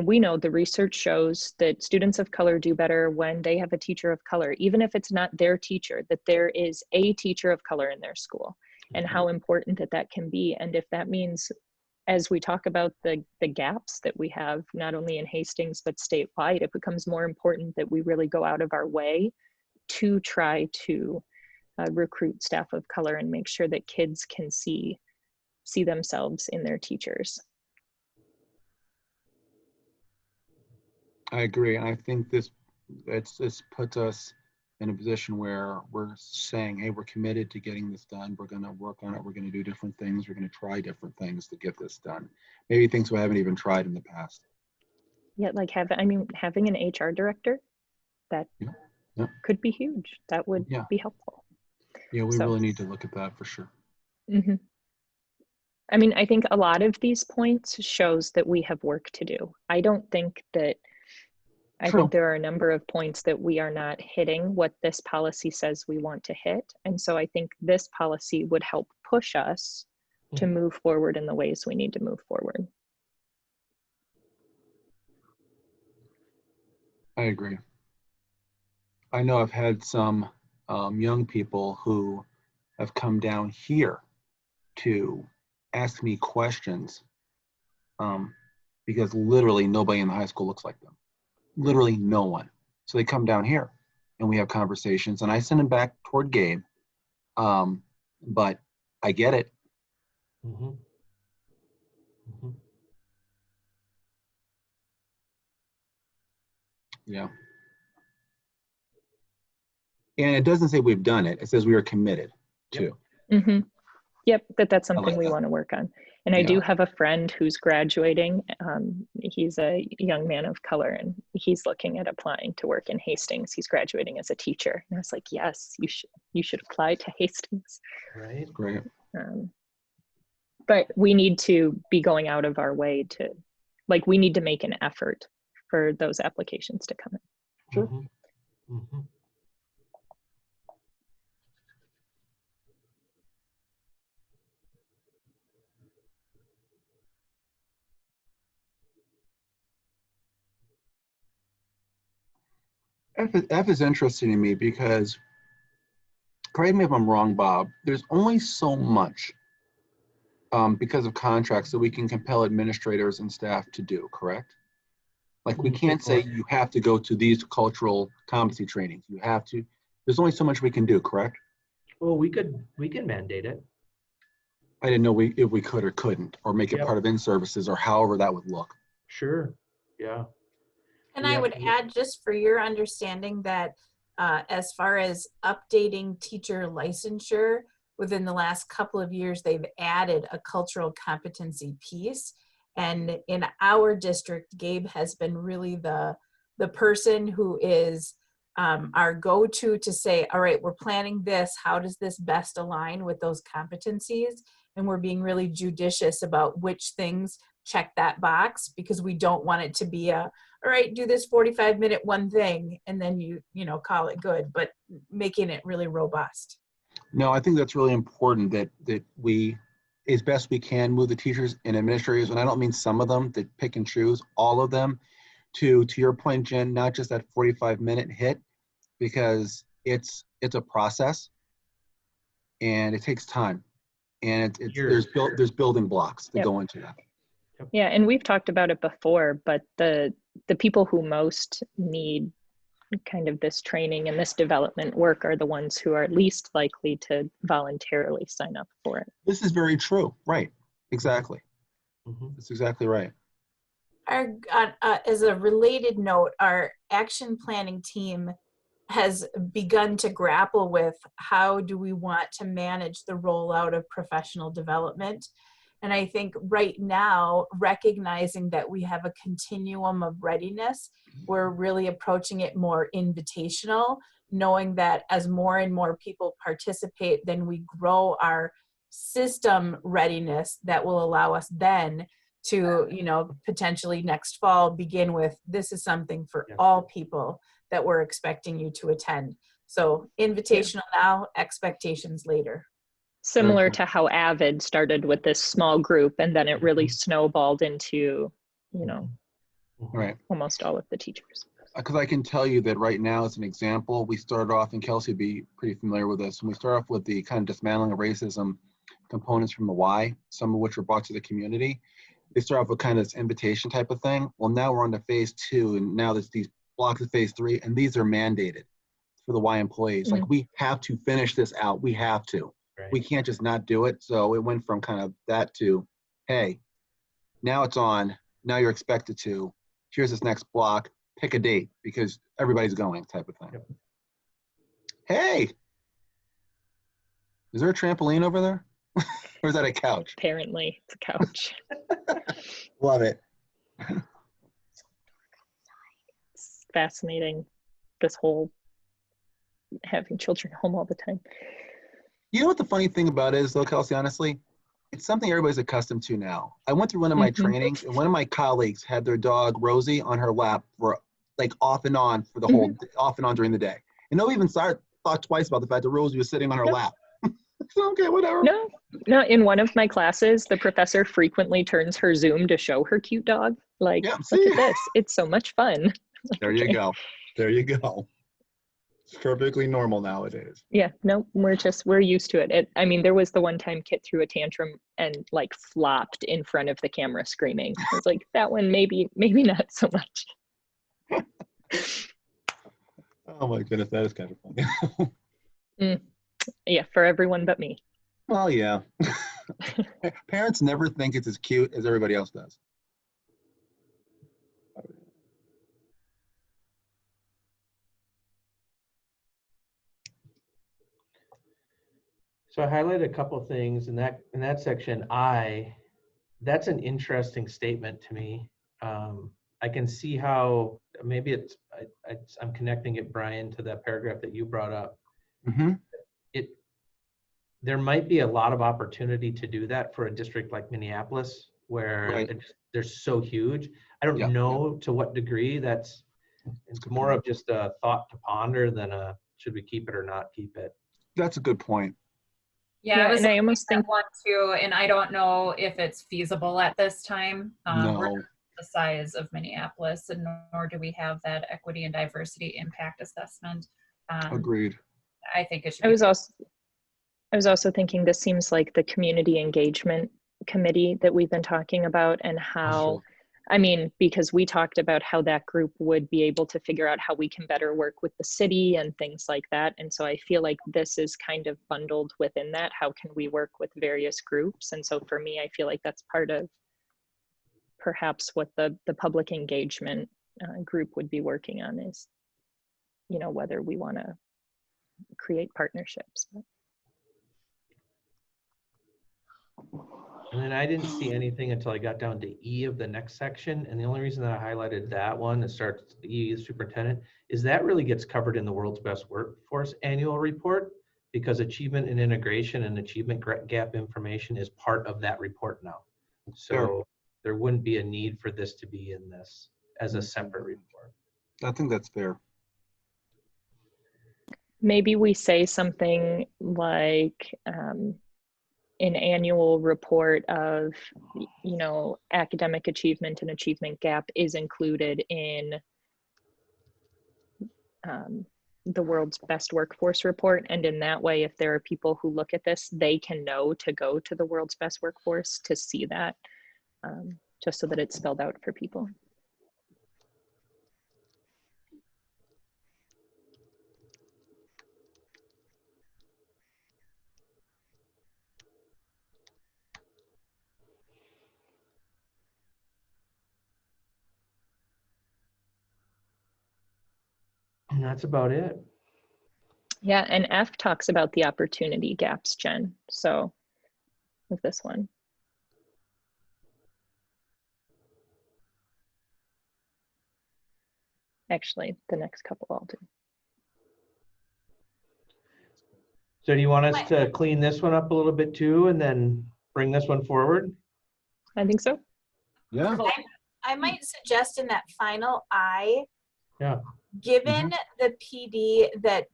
we know the research shows that students of color do better when they have a teacher of color, even if it's not their teacher, that there is a teacher of color in their school, and how important that can be. And if that means, as we talk about the gaps that we have, not only in Hastings, but statewide, it becomes more important that we really go out of our way to try to recruit staff of color and make sure that kids can see themselves in their teachers. I agree. I think this puts us in a position where we're saying, hey, we're committed to getting this done. We're going to work on it. We're going to do different things. We're going to try different things to get this done. Maybe things we haven't even tried in the past. Yeah, like having an HR director, that Yeah, yeah. could be huge. That would Yeah. be helpful. Yeah, we So- really need to look at that for sure. hmm I mean, I think a lot of these points shows that we have work to do. I think True. there are a number of points that we are not hitting what this policy says we want to hit. And so I think this policy would help push us to move forward in the ways we need to move forward. I agree. I know I've had some young people who have come down here to ask me questions because literally nobody in the high school looks like them. Literally no one. So they come down here and we have conversations and I send them back toward Gabe. But I get it. Mhm. Mhm. Yeah. And it doesn't say we've done it. It says we are committed to. Mm-hmm. Yep, that's something like we that. want to work on. And I Yeah. do have a friend who's graduating. He's a young man of color and he's looking at applying to work in Hastings. He's graduating as a teacher. And I was like, yes, you should apply to Hastings. Right. Great. But we need to be going out of our way to, like, we need to make an effort for those applications to come in. Sure. Mhm. Mhm. F is interesting to me because, correct me if I'm wrong, Bob, there's only so much because of contracts that we can compel administrators and staff to do, correct? Like we can't say you have to go to these cultural competency trainings. You have to, there's only so much we can do, correct? Well, we can mandate it. I didn't know if we could or couldn't, or make it Yep. part of in-services or however that would look. Sure. Yeah. And We I have would to- add, just for your understanding, that as far as updating teacher licensure, within the last couple of years, they've added a cultural competency piece. And in our district, Gabe has been really the person who is our go-to to say, all right, we're planning this. How does this best align with those competencies? And we're being really judicious about which things check that box, because we don't want it to be a, all right, do this 45-minute one thing and then you call it good, but making it really robust. No, I think that's really important that we, as best we can, move the teachers and administrators, and I don't mean some of them that pick and choose, all of them, to your point, Jen, not just that 45-minute hit, because it's a process and it takes time, and Years. there's building blocks that Yep. go into that. Yeah, and we've talked about it before, but the people who most need kind of this training and this development work are the ones who are least likely to voluntarily sign up for it. This is very true. Right. Exactly. Mhm. That's exactly right. Our, as a related note, our action planning team has begun to grapple with how do we want to manage the rollout of professional development. And I think right now, recognizing that we have a continuum of readiness, we're really approaching it more invitational, knowing that as more and more people participate, then we grow our system readiness that will allow us then to, potentially next fall begin with, this is something for Yeah. all people that we're expecting you to attend. So invitational now, expectations later. Similar cool. to how Avid started with this small group and then it really snowballed into, Mhm. Right. almost all of the teachers. Because I can tell you that right now, as an example, we started off, and Kelsey would be pretty familiar with this, when we start off with the kind of dismantling of racism components from the Y, some of which were brought to the community. They start off with kind of this invitation type of thing. Well, now we're on to phase 2, and now there's these blocks of phase 3, and these are mandated for the Y employees. Like, we have to finish this out. We have to. Right. We can't just not do it. So it went from kind of that to, hey, now it's on. Now you're expected to. Here's this next block. Pick a date because everybody's going, type of thing. Yep. Hey, is there a trampoline over there? Or is that a couch? Apparently, it's a couch. Love it. fascinating, this whole having children home all the time. You know what the funny thing about it is, though, Kelsey, honestly? It's something everybody's accustomed to now. I went through one of my trainings, and one of my colleagues had their dog, Rosie, on her lap for like off and on for the whole, off and on during the day. And nobody even thought twice about the fact that Rosie was sitting on her lap. So, okay, whatever. No, in one of my classes, the professor frequently turns her Zoom to show her cute dog. Like, Yeah, look see? at this. It's so much fun. There you go. There you go. It's perfectly normal nowadays. Yeah, no, we're used to it. I mean, there was the one time Kit threw a tantrum and like flopped in front of the camera screaming. I was like, that one maybe not so much. Oh my goodness, that is kind of funny. Yeah, for everyone but me. Well, yeah. Parents never think it's as cute as everybody else does. So I highlighted a couple of things in that section. That's an interesting statement to me. I can see how maybe I'm connecting it, Brian, to that paragraph that you brought up. Mm-hmm. There might be a lot of opportunity to do that for a district like Minneapolis, where they're so huge. I don't know to what degree it's more of just a thought to ponder than a should we keep it or not keep it. That's a good point. Yeah, and I almost think one too, and I don't know if it's feasible at this time. We're No. not the size of Minneapolis, and nor do we have that equity and diversity impact assessment. Agreed. I think it should. I was also thinking this seems like the community engagement committee that we've been talking about, and how, I mean, because we talked about how that group would be able to figure out how we can better work with the city and things like that. And so I feel like this is kind of bundled within that. How can we work with various groups? And so for me, I feel like that's part of perhaps what the public engagement group would be working on is, you know, whether we want to create partnerships. And then I didn't see anything until I got down to E of the next section. And the only reason that I highlighted that one, it starts E, the superintendent, is that really gets covered in the World's Best Workforce annual report, because achievement and integration and achievement gap information is part of that report now. So there wouldn't be a need for this to be in this as a separate report. I think that's fair. Maybe we say something like, an annual report of, you know, academic achievement and achievement gap is included in the World's Best Workforce report. And in that way, if there are people who look at this, they can know to go to the World's Best Workforce to see that, just so that it's spelled out for people. And that's about it. Yeah, and F talks about the opportunity gaps, Jen. So with this one. Actually, the next couple I'll do. So do you want us to clean this one up a little bit too, and then bring this one forward? I think so. Yeah. I might suggest in that final I, Yeah. given the PD that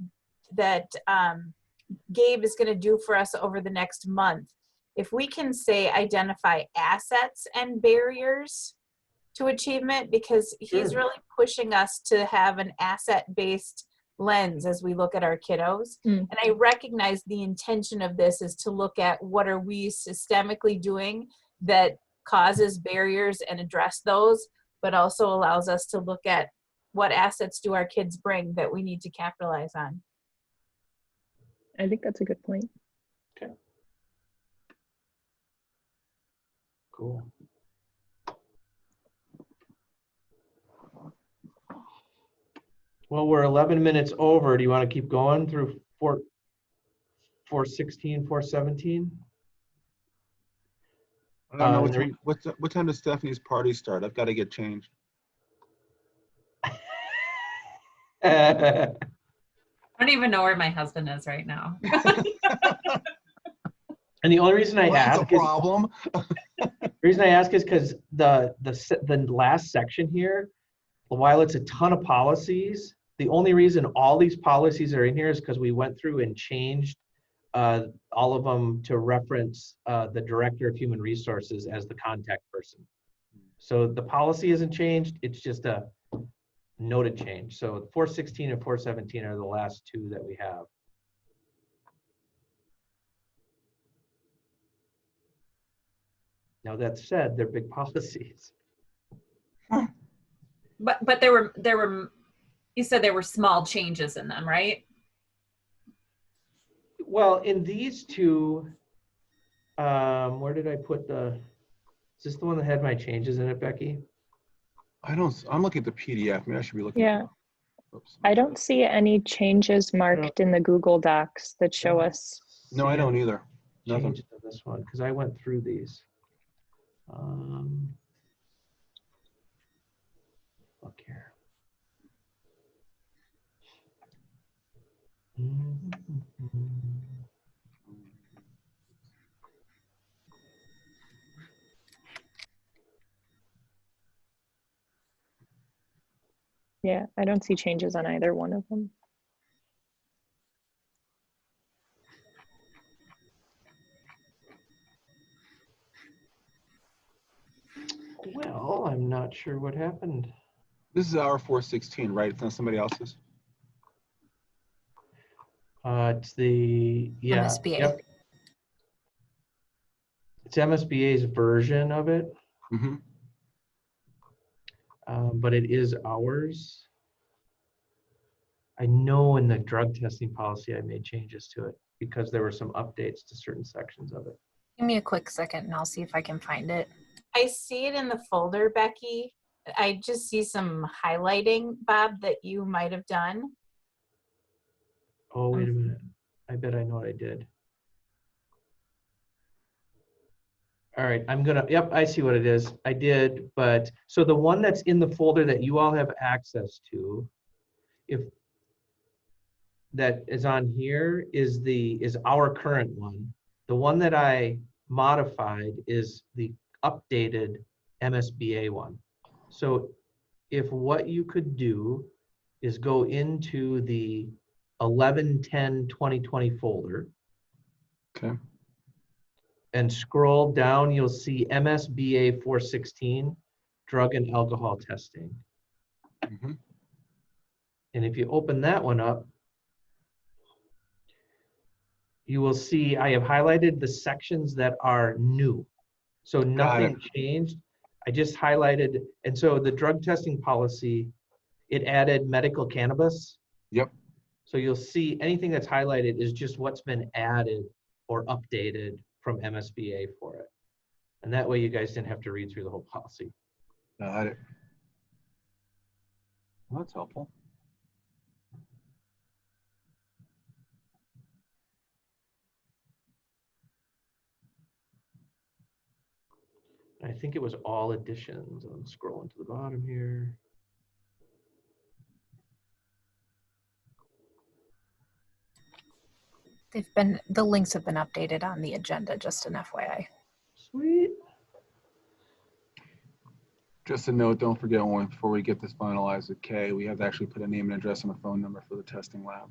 Gabe is going to do for us over the next month, if we can say identify assets and barriers to achievement, because he's really pushing us to have an asset-based lens as we look at our kiddos. And I recognize the intention of this is to look at what are we systemically doing that causes barriers and address those, but also allows us to look at what assets do our kids bring that we need to capitalize on. I think that's a good point. Okay. Cool. Well, we're 11 minutes over. Do you want to keep going through 416, 417? I don't know what time does Stephanie's party start? I've got to get changed. I don't even know where my husband is right now. And the only reason I Well, that's a ask is problem. because the last section here, while it's a ton of policies, the only reason all these policies are in here is because we went through and changed all of them to reference the Director of Human Resources as the contact person. So the policy isn't changed, it's just a noted change. So 416 and 417 are the last two that we have. Now that said, they're big policies. But there were you said there were small changes in them, right? Well, in these two, where did I put is this the one that had my changes in it, Becky? I'm looking at the PDF. Maybe I should be looking. Yeah. Oops. I don't see any changes marked in the Google Docs that show us. No, I don't either. Nothing. Change to this one because I went through these. Look here. Yeah, I don't see changes on either one of them. Well, I'm not sure what happened. This is our 416, right? It's not somebody else's. It's the MSBA. Yep. It's MSBA's version of it, Mm-hmm. but it is ours. I know in the drug testing policy I made changes to it because there were some updates to certain sections of it. Give me a quick second and I'll see if I can find it. I see it in the folder, Becky. I just see some highlighting, Bob, that you might have done. Oh, wait a minute. I bet I know what I did. All right, yep, I see what it is. I did, but so the one that's in the folder that you all have access to, if that is on here is our current one. The one that I modified is the updated MSBA one. So if what you could do is go into the 11/10/2020 folder, Okay. and scroll down, you'll see MSBA 416, drug and alcohol testing. Mm-hmm. And if you open that one up, you will see I have highlighted the sections that are new. So nothing changed. I just highlighted, and so the drug testing policy, it added medical cannabis. Yep. So you'll see anything that's highlighted is just what's been added or updated from MSBA for it. And that way you guys didn't have to read through the whole policy. Got it. Well, that's helpful. I think it was all additions. I'm scrolling to the bottom here. The links have been updated on the agenda, just an FYI. Sweet. Just a note, don't forget before we get this finalized with Kay, we have to actually put a name and address and a phone number for the testing lab.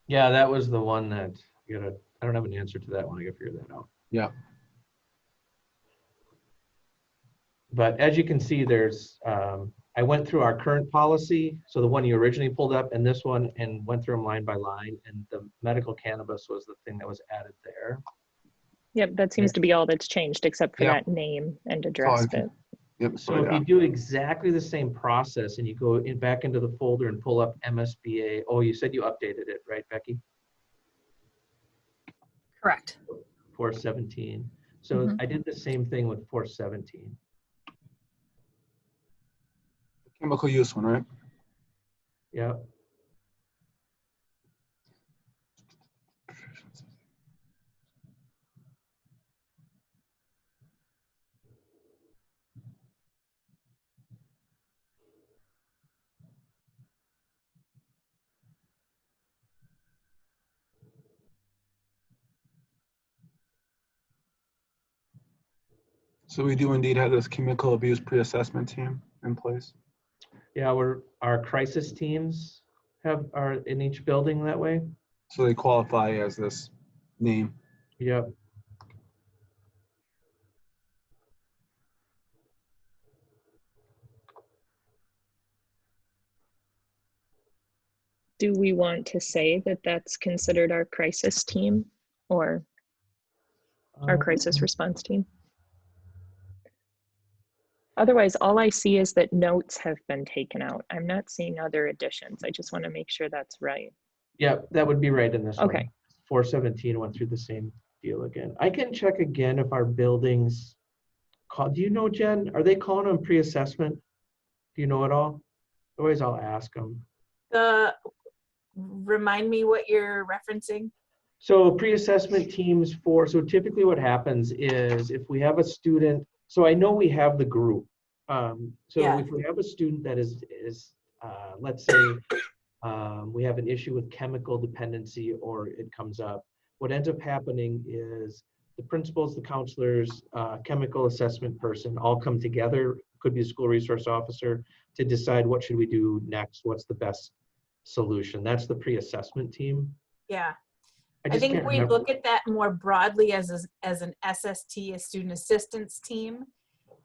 Yeah, that was the one that I don't have an answer to that one. I gotta figure that out. Yeah. But as you can see, there's, I went through our current policy, so the one you originally pulled up and this one, and went through them line by line, and the medical cannabis was the thing that was added there. Yep, that seems to be all that's changed except for Yeah. that name and address bit. Yep. So if you do exactly the same process and you go back into the folder and pull up MSBA, oh, you said you updated it, right, Becky? Correct. 417. So I did the same thing with 417. Chemical use one, right? Yep. So we do indeed have this chemical abuse pre-assessment team in place. Yeah, our crisis teams are in each building that way. So they qualify as this name. Yep. Do we want to say that that's considered our crisis team or our crisis response team? Otherwise, all I see is that notes have been taken out. I'm not seeing other additions. I just want to make sure that's right. Yep, that would be right in this Okay. one. 417 went through the same deal again. I can check again if our buildings call. Do you know, Jen? Are they calling them pre-assessment? Do you know at all? Otherwise, I'll ask them. Remind me what you're referencing. So pre-assessment teams so typically what happens is if we have a student, so I know we have the group. Yeah. If we have a student that is let's say we have an issue with chemical dependency or it comes up, what ends up happening is the principals, the counselors, chemical assessment person all come together, could be a school resource officer, to decide what should we do next, what's the best solution. That's the pre-assessment team. Yeah. I just think can't we remember. look at that more broadly as an SST, a student assistance team,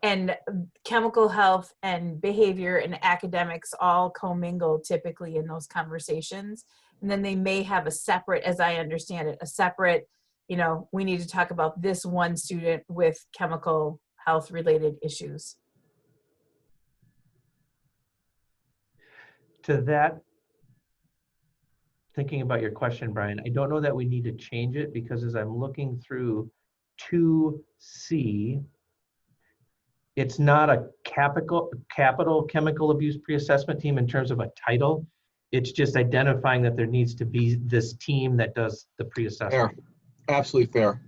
and chemical health and behavior and academics all commingle typically in those conversations. And then they may have a separate, as I understand it, a separate, we need to talk about this one student with chemical health related issues. To that, thinking about your question, Brian, I don't know that we need to change it because as I'm looking through 2C, it's not a capital chemical abuse pre-assessment team in terms of a title. It's just identifying that there needs to be this team that does the pre-assessment. Fair. Absolutely fair.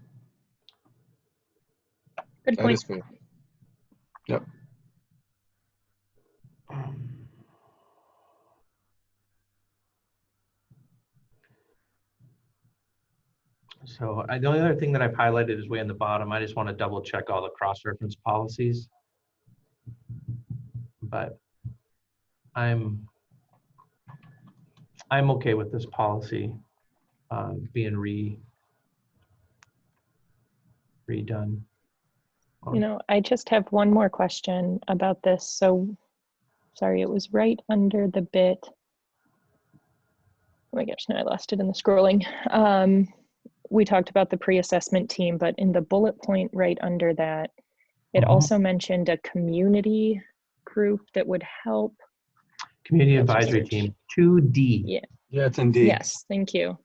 Good That point. is fair. Yep. So the only other thing that I've highlighted is way in the bottom. I just want to double check all the cross-reference policies. But I'm okay with this policy being redone. I just have one more question about this. So, sorry, it was right under the bit. Oh my gosh, now I lost it in the scrolling. We talked about the pre-assessment team, but in the bullet point right under that, it also mentioned a community group that would help. Community advisory team, 2D. Yeah. Yeah, it's indeed. Yes, thank you.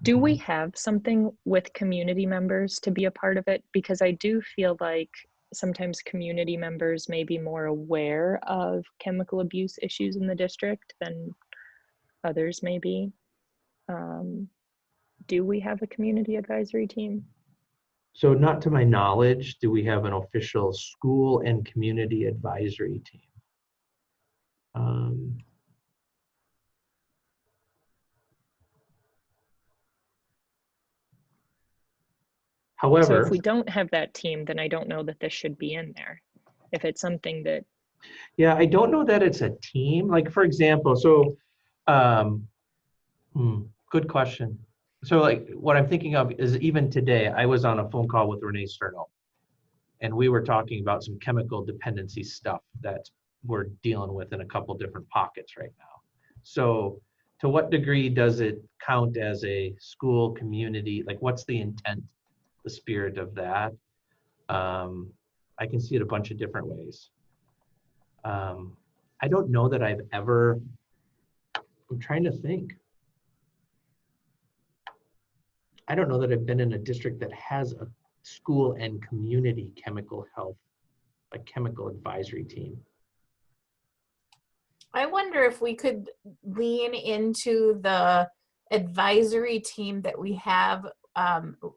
Do we have something with community members to be a part of it? Because I do feel like sometimes community members may be more aware of chemical abuse issues in the district than others may be. Do we have a community advisory team? So not to my knowledge, do we have an official school and community advisory team? However, so if we don't have that team, then I don't know that this should be in there. If it's something that, yeah, I don't know that it's a team. Like for example, so good question. So like what I'm thinking of is even today, I was on a phone call with Renee Sterno and we were talking about some chemical dependency stuff that we're dealing with in a couple different pockets right now. So to what degree does it count as a school community? Like what's the intent, the spirit of that? I can see it a bunch of different ways. I don't know that I've ever, I'm trying to think. I don't know that I've been in a district that has a school and community chemical health, like chemical advisory team. I wonder if we could lean into the advisory team that we have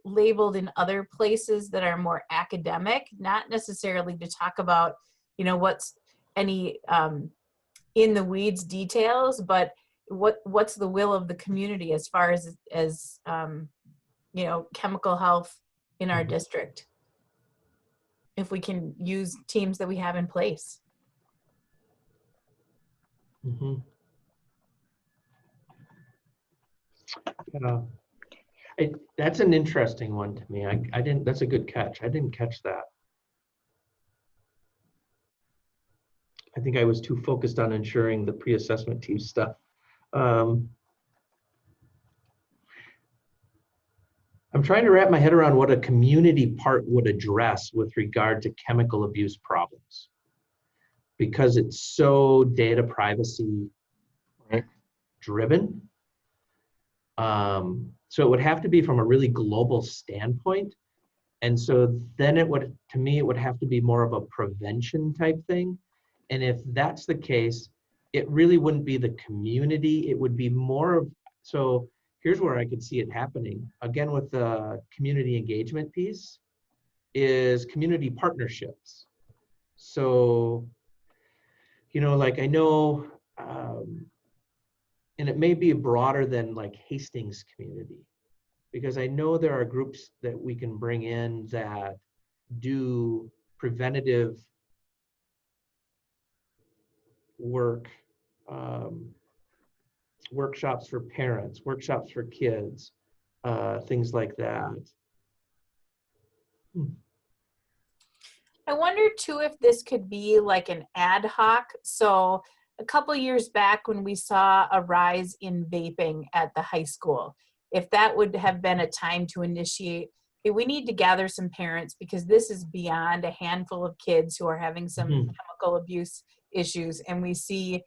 labeled in other places that are more academic, not necessarily to talk about, what's any in the weeds details, but what's the will of the community as far as chemical health in our district. if we can use teams that we have in place. Mhm. That's an interesting one to me. I didn't, that's a good catch. I didn't catch that. I think I was too focused on ensuring the pre-assessment team stuff. I'm trying to wrap my head around what a community part would address with regard to chemical abuse problems, because it's so data privacy Right. driven. So it would have to be from a really global standpoint. And so then it would, to me, it would have to be more of a prevention type thing. And if that's the case, it really wouldn't be the community. It would be more of, so here's where I could see it happening. Again, with the community engagement piece is community partnerships. So, you know, like I know, and it may be broader than like Hastings community, because I know there are groups that we can bring in that do preventative work, workshops for parents, workshops for kids, things like that. I wonder too if this could be like an ad hoc. So a couple years back when we saw a rise in vaping at the high school, if that would have been a time to initiate, hey, we need to gather some parents because this is beyond a handful of kids who are having some chemical abuse issues. And we see,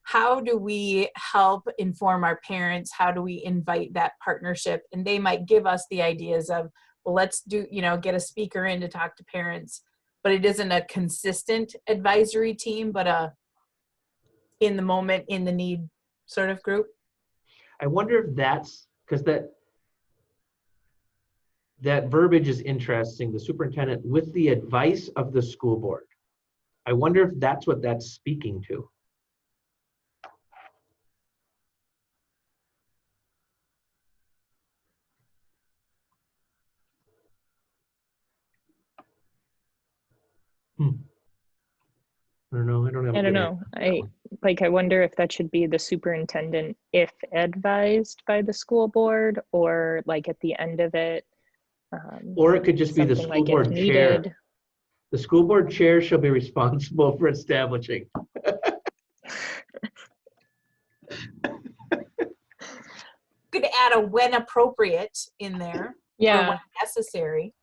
how do we help inform our parents? How do we invite that partnership? And they might give us the ideas of, well, let's do, you know, get a speaker in to talk to parents, but it isn't a consistent advisory team, but a in the moment, in the need sort of group. I wonder if that's, because that verbiage is interesting, the superintendent with the advice of the school board. I wonder if that's what that's speaking to. I don't know. I don't have. I don't know. I wonder if that should be the superintendent if advised by the school board, or like at the end of it. Or it could just be the something school like if board chair. needed. The school board chair shall be responsible for establishing. Could add a when appropriate in there, or Yeah, when necessary.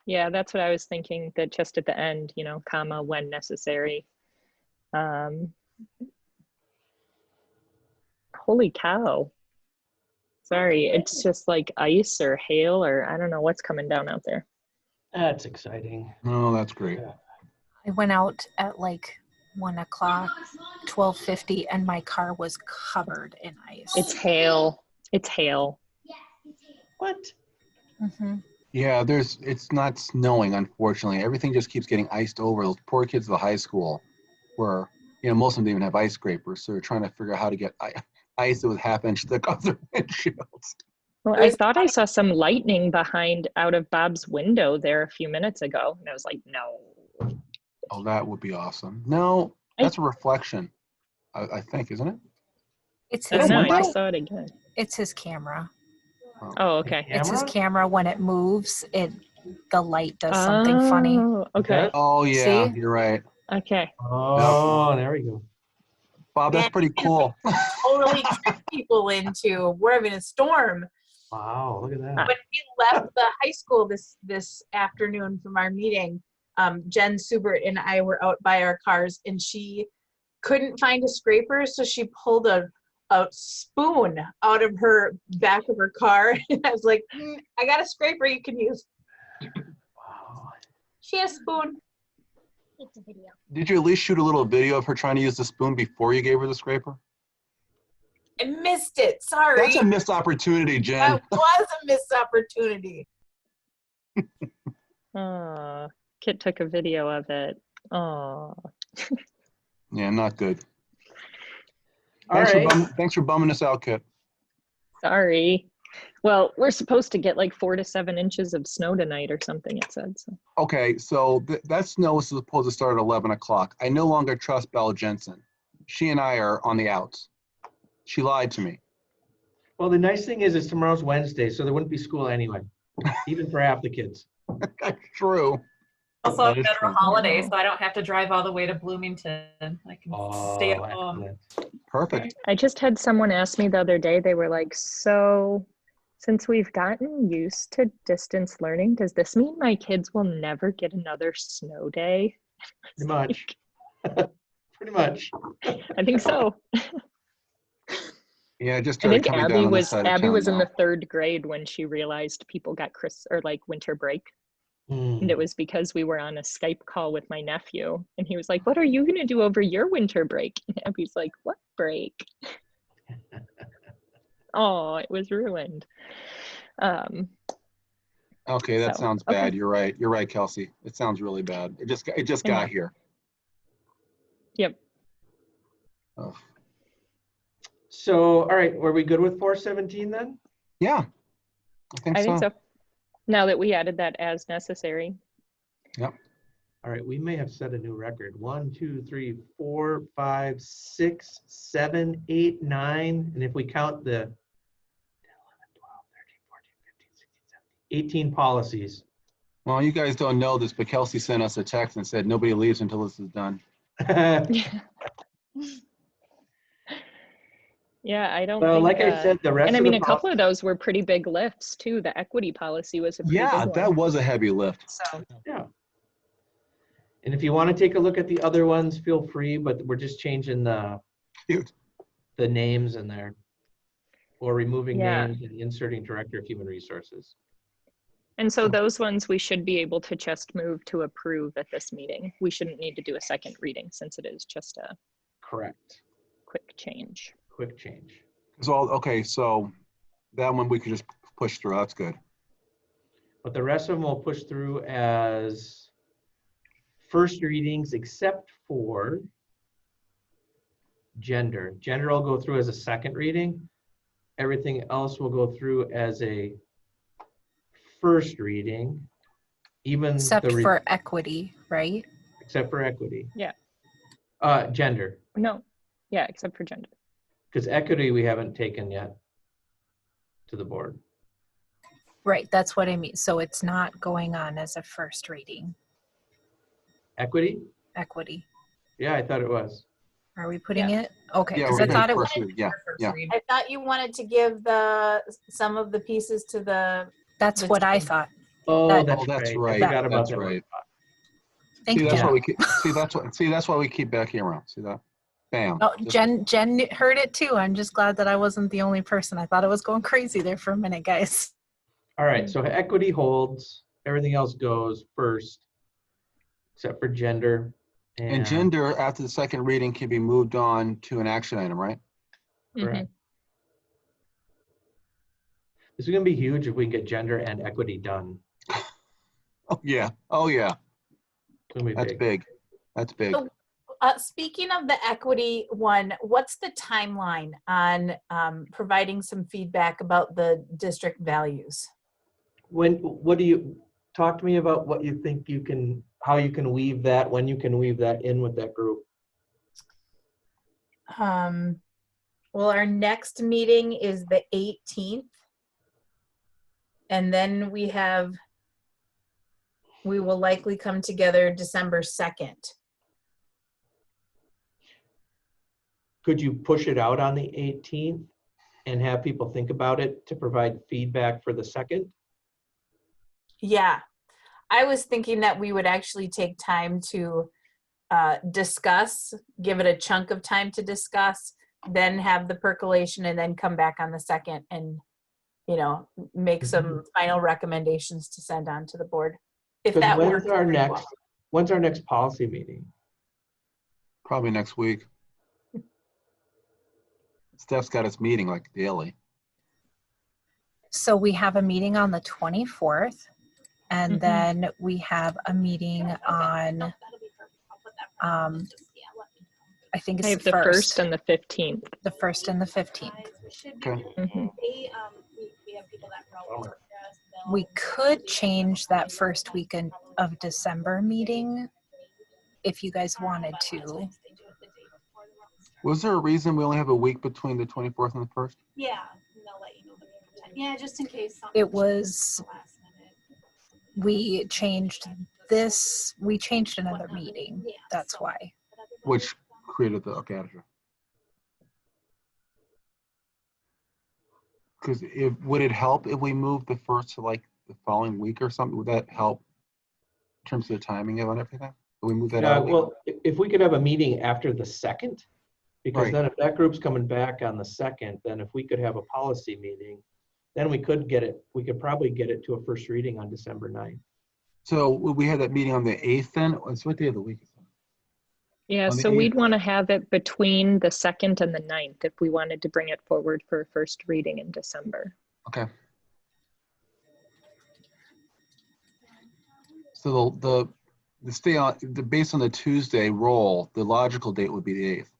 yeah, that's what I was thinking, that just at the end, you know, comma, when necessary. Holy cow. Sorry, it's just like ice or hail or I don't know what's coming down out there. That's exciting. Oh, that's great. I went out at like 1 o'clock, 12:50, and my car was covered in ice. It's hail. It's hail. What? Mm-hmm. Yeah, it's not snowing, unfortunately. Everything just keeps getting iced over. Those poor kids at the high school where, you know, most of them didn't even have ice scrapers. So they're trying to figure out how to get ice that was half-inch thick off their windshields. Well, I thought I saw some lightning out of Bob's window there a few minutes ago. And I was like, no. Oh, that would be awesome. No, that's a reflection, I think, isn't it? It's I his don't know. I window. just saw it again. It's his camera. Oh, okay. It's his camera. When it moves, the light does something funny. Oh, okay. Oh, yeah, See? you're right. Okay. Oh, there we go. Bob, that's pretty cool. Totally trick people into, we're having a storm. Wow, look at that. When we left the high school this afternoon from our meeting, Jen Subert and I were out by our cars, and she couldn't find a scraper, so she pulled a spoon out of her back of her car. And I was like, I got a scraper you can use. Wow. She has a spoon. It's a video. Did you at least shoot a little video of her trying to use the spoon before you gave her the scraper? I missed it. Sorry. That's a missed opportunity, Jen. That was a missed opportunity. Kit took a video of it. Oh. Yeah, not good. All right. Thanks for bumming us out, Kit. Sorry. Well, we're supposed to get like 4 to 7 inches of snow tonight or something, it said. So. Okay, so that snow was supposed to start at 11 o'clock. I no longer trust Belle Jensen. She and I are on the outs. She lied to me. Well, the nice thing is tomorrow's Wednesday, so there wouldn't be school anyway, even for half the kids. That's true. Also That a is federal true. holiday, so I don't have to drive all the way to Bloomington. I can stay at home. Excellent. Perfect. I just had someone ask me the other day, they were like, so since we've gotten used to distance learning, does this mean my kids will never get another snow day? Pretty much. Pretty much. I think so. Yeah, I just I started think coming down Abby on this side of town was in now. the 3rd grade when she realized people got winter break. Hmm. And it was because we were on a Skype call with my nephew. And he was like, what are you going to do over your winter break? And Abby's like, what break? Oh, it was ruined. Okay, that So, sounds okay. bad. You're right. You're right, Kelsey. It sounds really bad. It just I know. got here. Yep. Ugh. So, all right, were we good with 417 then? Yeah, I I think so. Now that we added that as necessary. All right, we may have set a new record. 1, 2, 3, 4, 5, 6, 7, 8, 9. And if we count the 10, 11, 12, 13, 14, 15, 16, 17, 18 policies. Well, you guys don't know this, but Kelsey sent us a text and said nobody leaves until this is done. Yeah, I don't Well, think, like I said, the rest and I of mean, the a couple of policies- those were pretty big lifts too. The equity policy was a pretty Yeah, big that one. was a heavy lift. So, Yeah. And if you want to take a look at the other ones, feel free, but we're just changing the Cute. names in there. Or removing Yeah. names and inserting Director of Human Resources. and so those ones we should be able to just move to approve at this meeting. We shouldn't need to do a second reading since it is just a Correct. quick change. Quick change. Okay, so that one we could just push through. That's good. But the rest of them will push through as first readings except for gender. Gender will go through as a second reading. Everything else will go through as a first reading, even Except the for equity, right? except for equity. Yeah. Gender, No, yeah, except for gender. because equity we haven't taken yet to the board. Right, that's what I mean. So it's not going on as a first reading, Equity? equity. Yeah, I thought it was. Are we putting it? Okay, Yeah, because we're I gonna thought it was. first read. Yeah, yeah. I thought you wanted to give some of the pieces to the, That's the what I team. thought. Oh, That- that's Oh, that's right. I right. forgot about That's that. right. Thank See, you. that's Yeah. why we keep. See, that's why we keep Becky around. See that? Bam. Oh, Just- Jen heard it too. I'm just glad that I wasn't the only person. I thought it was going crazy there for a minute, guys. All right, so equity holds, everything else goes first, except for gender. And gender after the second reading can be moved on to an action item, right? Correct. This is gonna be huge if we can get gender and equity done. Oh yeah. Oh yeah. It's gonna be That's big. big. That's big. So, speaking of the equity one, what's the timeline on providing some feedback about the district values? What do you, talk to me about what you think you can, how you can weave that, when you can weave that in with that group. Well, our next meeting is the 18th. And then we will likely come together December 2nd. Could you push it out on the 18th and have people think about it to provide feedback for the 2nd? Yeah, I was thinking that we would actually take time to discuss, give it a chunk of time to discuss, then have the percolation and then come back on the 2nd and, you know, make some final recommendations to send on to the board. If that works. When's our next policy meeting? Probably next week. Steph's got its meeting like daily. So we have a meeting on the 24th, and Mhm. then we have a meeting on, I think I it's have the 1st and the 15th. The 1st and the 15th. Okay. Mhm. We have We could change that first weekend of December meeting if you guys wanted to. Was there a reason we only have a week between the 24th and the 1st? Yeah, and they'll let you know the time. Yeah, just in case. something It was, last minute. we changed another meeting. That's why. Which created the, okay, gotcha. Because would it help if we moved the 1st to like the following week or something? Would that help in terms of the timing of everything? Would we move that out? Well, if we could have a meeting after the 2nd, because Right. then if that group's coming back on the 2nd, then if we could have a policy meeting, then we could probably get it to a first reading on December 9th. So would we have that meeting on the 8th then? It's what day of the week is that? Yeah, On the so we'd 8th. want to have it between the 2nd and the 9th if we wanted to bring it forward for a first reading in December. Okay. So the stay on based on the Tuesday roll, the logical date would be the 8th.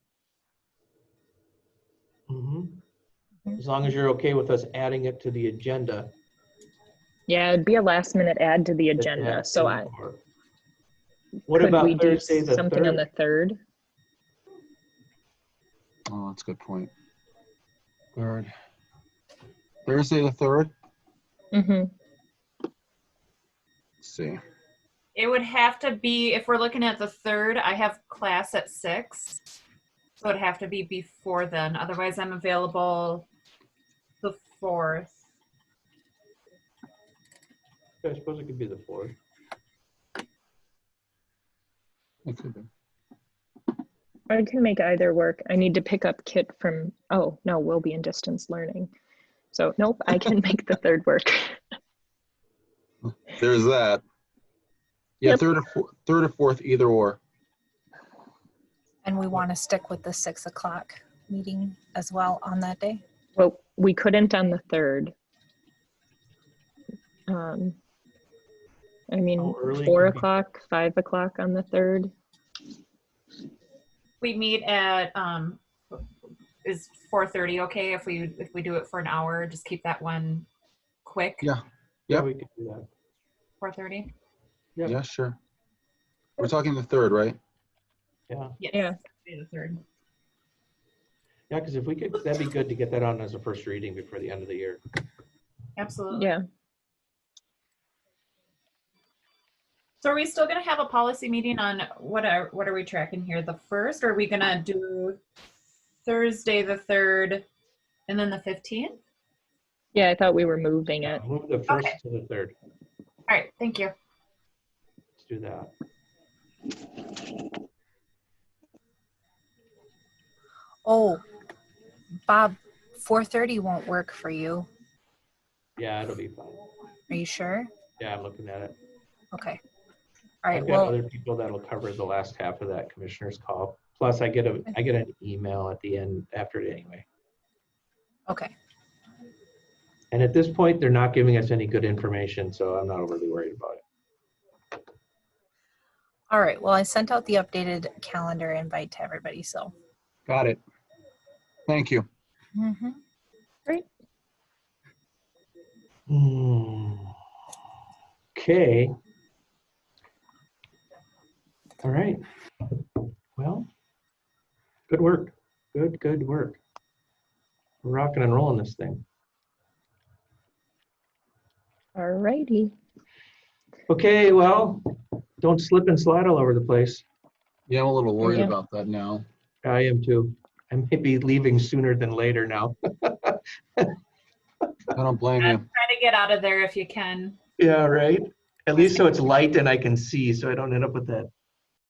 As long as you're okay with us adding it to the agenda. Yeah, it'd be a last minute add to the agenda. So What could about we do Thursday the something on 3rd? the 3rd? Oh, that's a good point. 3rd. Thursday the 3rd? Mm-hmm. Let's see. It would have to be, if we're looking at the 3rd, I have class at 6. So it'd have to be before then. Otherwise, I'm available the 4th. I suppose it could be the 4th. It could be. I can make either work. I need to pick up Kit from, oh, no, we'll be in distance learning. So nope, I can make the 3rd work. There's that. Yeah, Yep. 3rd or 4th, either or. And we want to stick with the 6 o'clock meeting as well on that day. Well, we couldn't on the 3rd. I mean, How early 4 can we- o'clock, 5 o'clock on the 3rd. We meet at, is 4:30 okay if we do it for an hour? Just keep that one quick. Yeah. Yeah, Yep. we could do that. 4:30? Yep. Yeah, sure. We're talking the 3rd, right? Yeah, Yes. Yeah. The 3rd. yeah, because if we could, that'd be good to get that on as a first reading before the end of the year. Absolutely. Yeah. So are we still gonna have a policy meeting on what are we tracking here? The 1st? Or are we gonna do Thursday the 3rd and then the 15th? Yeah, I thought we were moving it. Move the 1st Okay. to the 3rd. All right, thank you. Let's do that. Oh, Bob, 4:30 won't work for you. Yeah, it'll be fine. Are you sure? Yeah, I'm looking at it. Okay. All right, I've got well, other people that'll cover the last half of that commissioner's call. Plus I get an email at the end after it anyway. okay. And at this point, they're not giving us any good information, so I'm not overly worried about it. All right, well, I sent out the updated calendar invite to everybody, so. Got it. Thank you. Mhm. Great. Okay. All right. Well, good work. Good work. We're rocking and rolling this thing. All righty. Okay, well, don't slip and slide all over the place. Yeah, I'm a little worried Yeah. about that now. I am too. I may be leaving sooner than later now. I don't blame you. Try to get out of there if you can. Yeah, right. At least so it's light and I can see, so I don't end up with that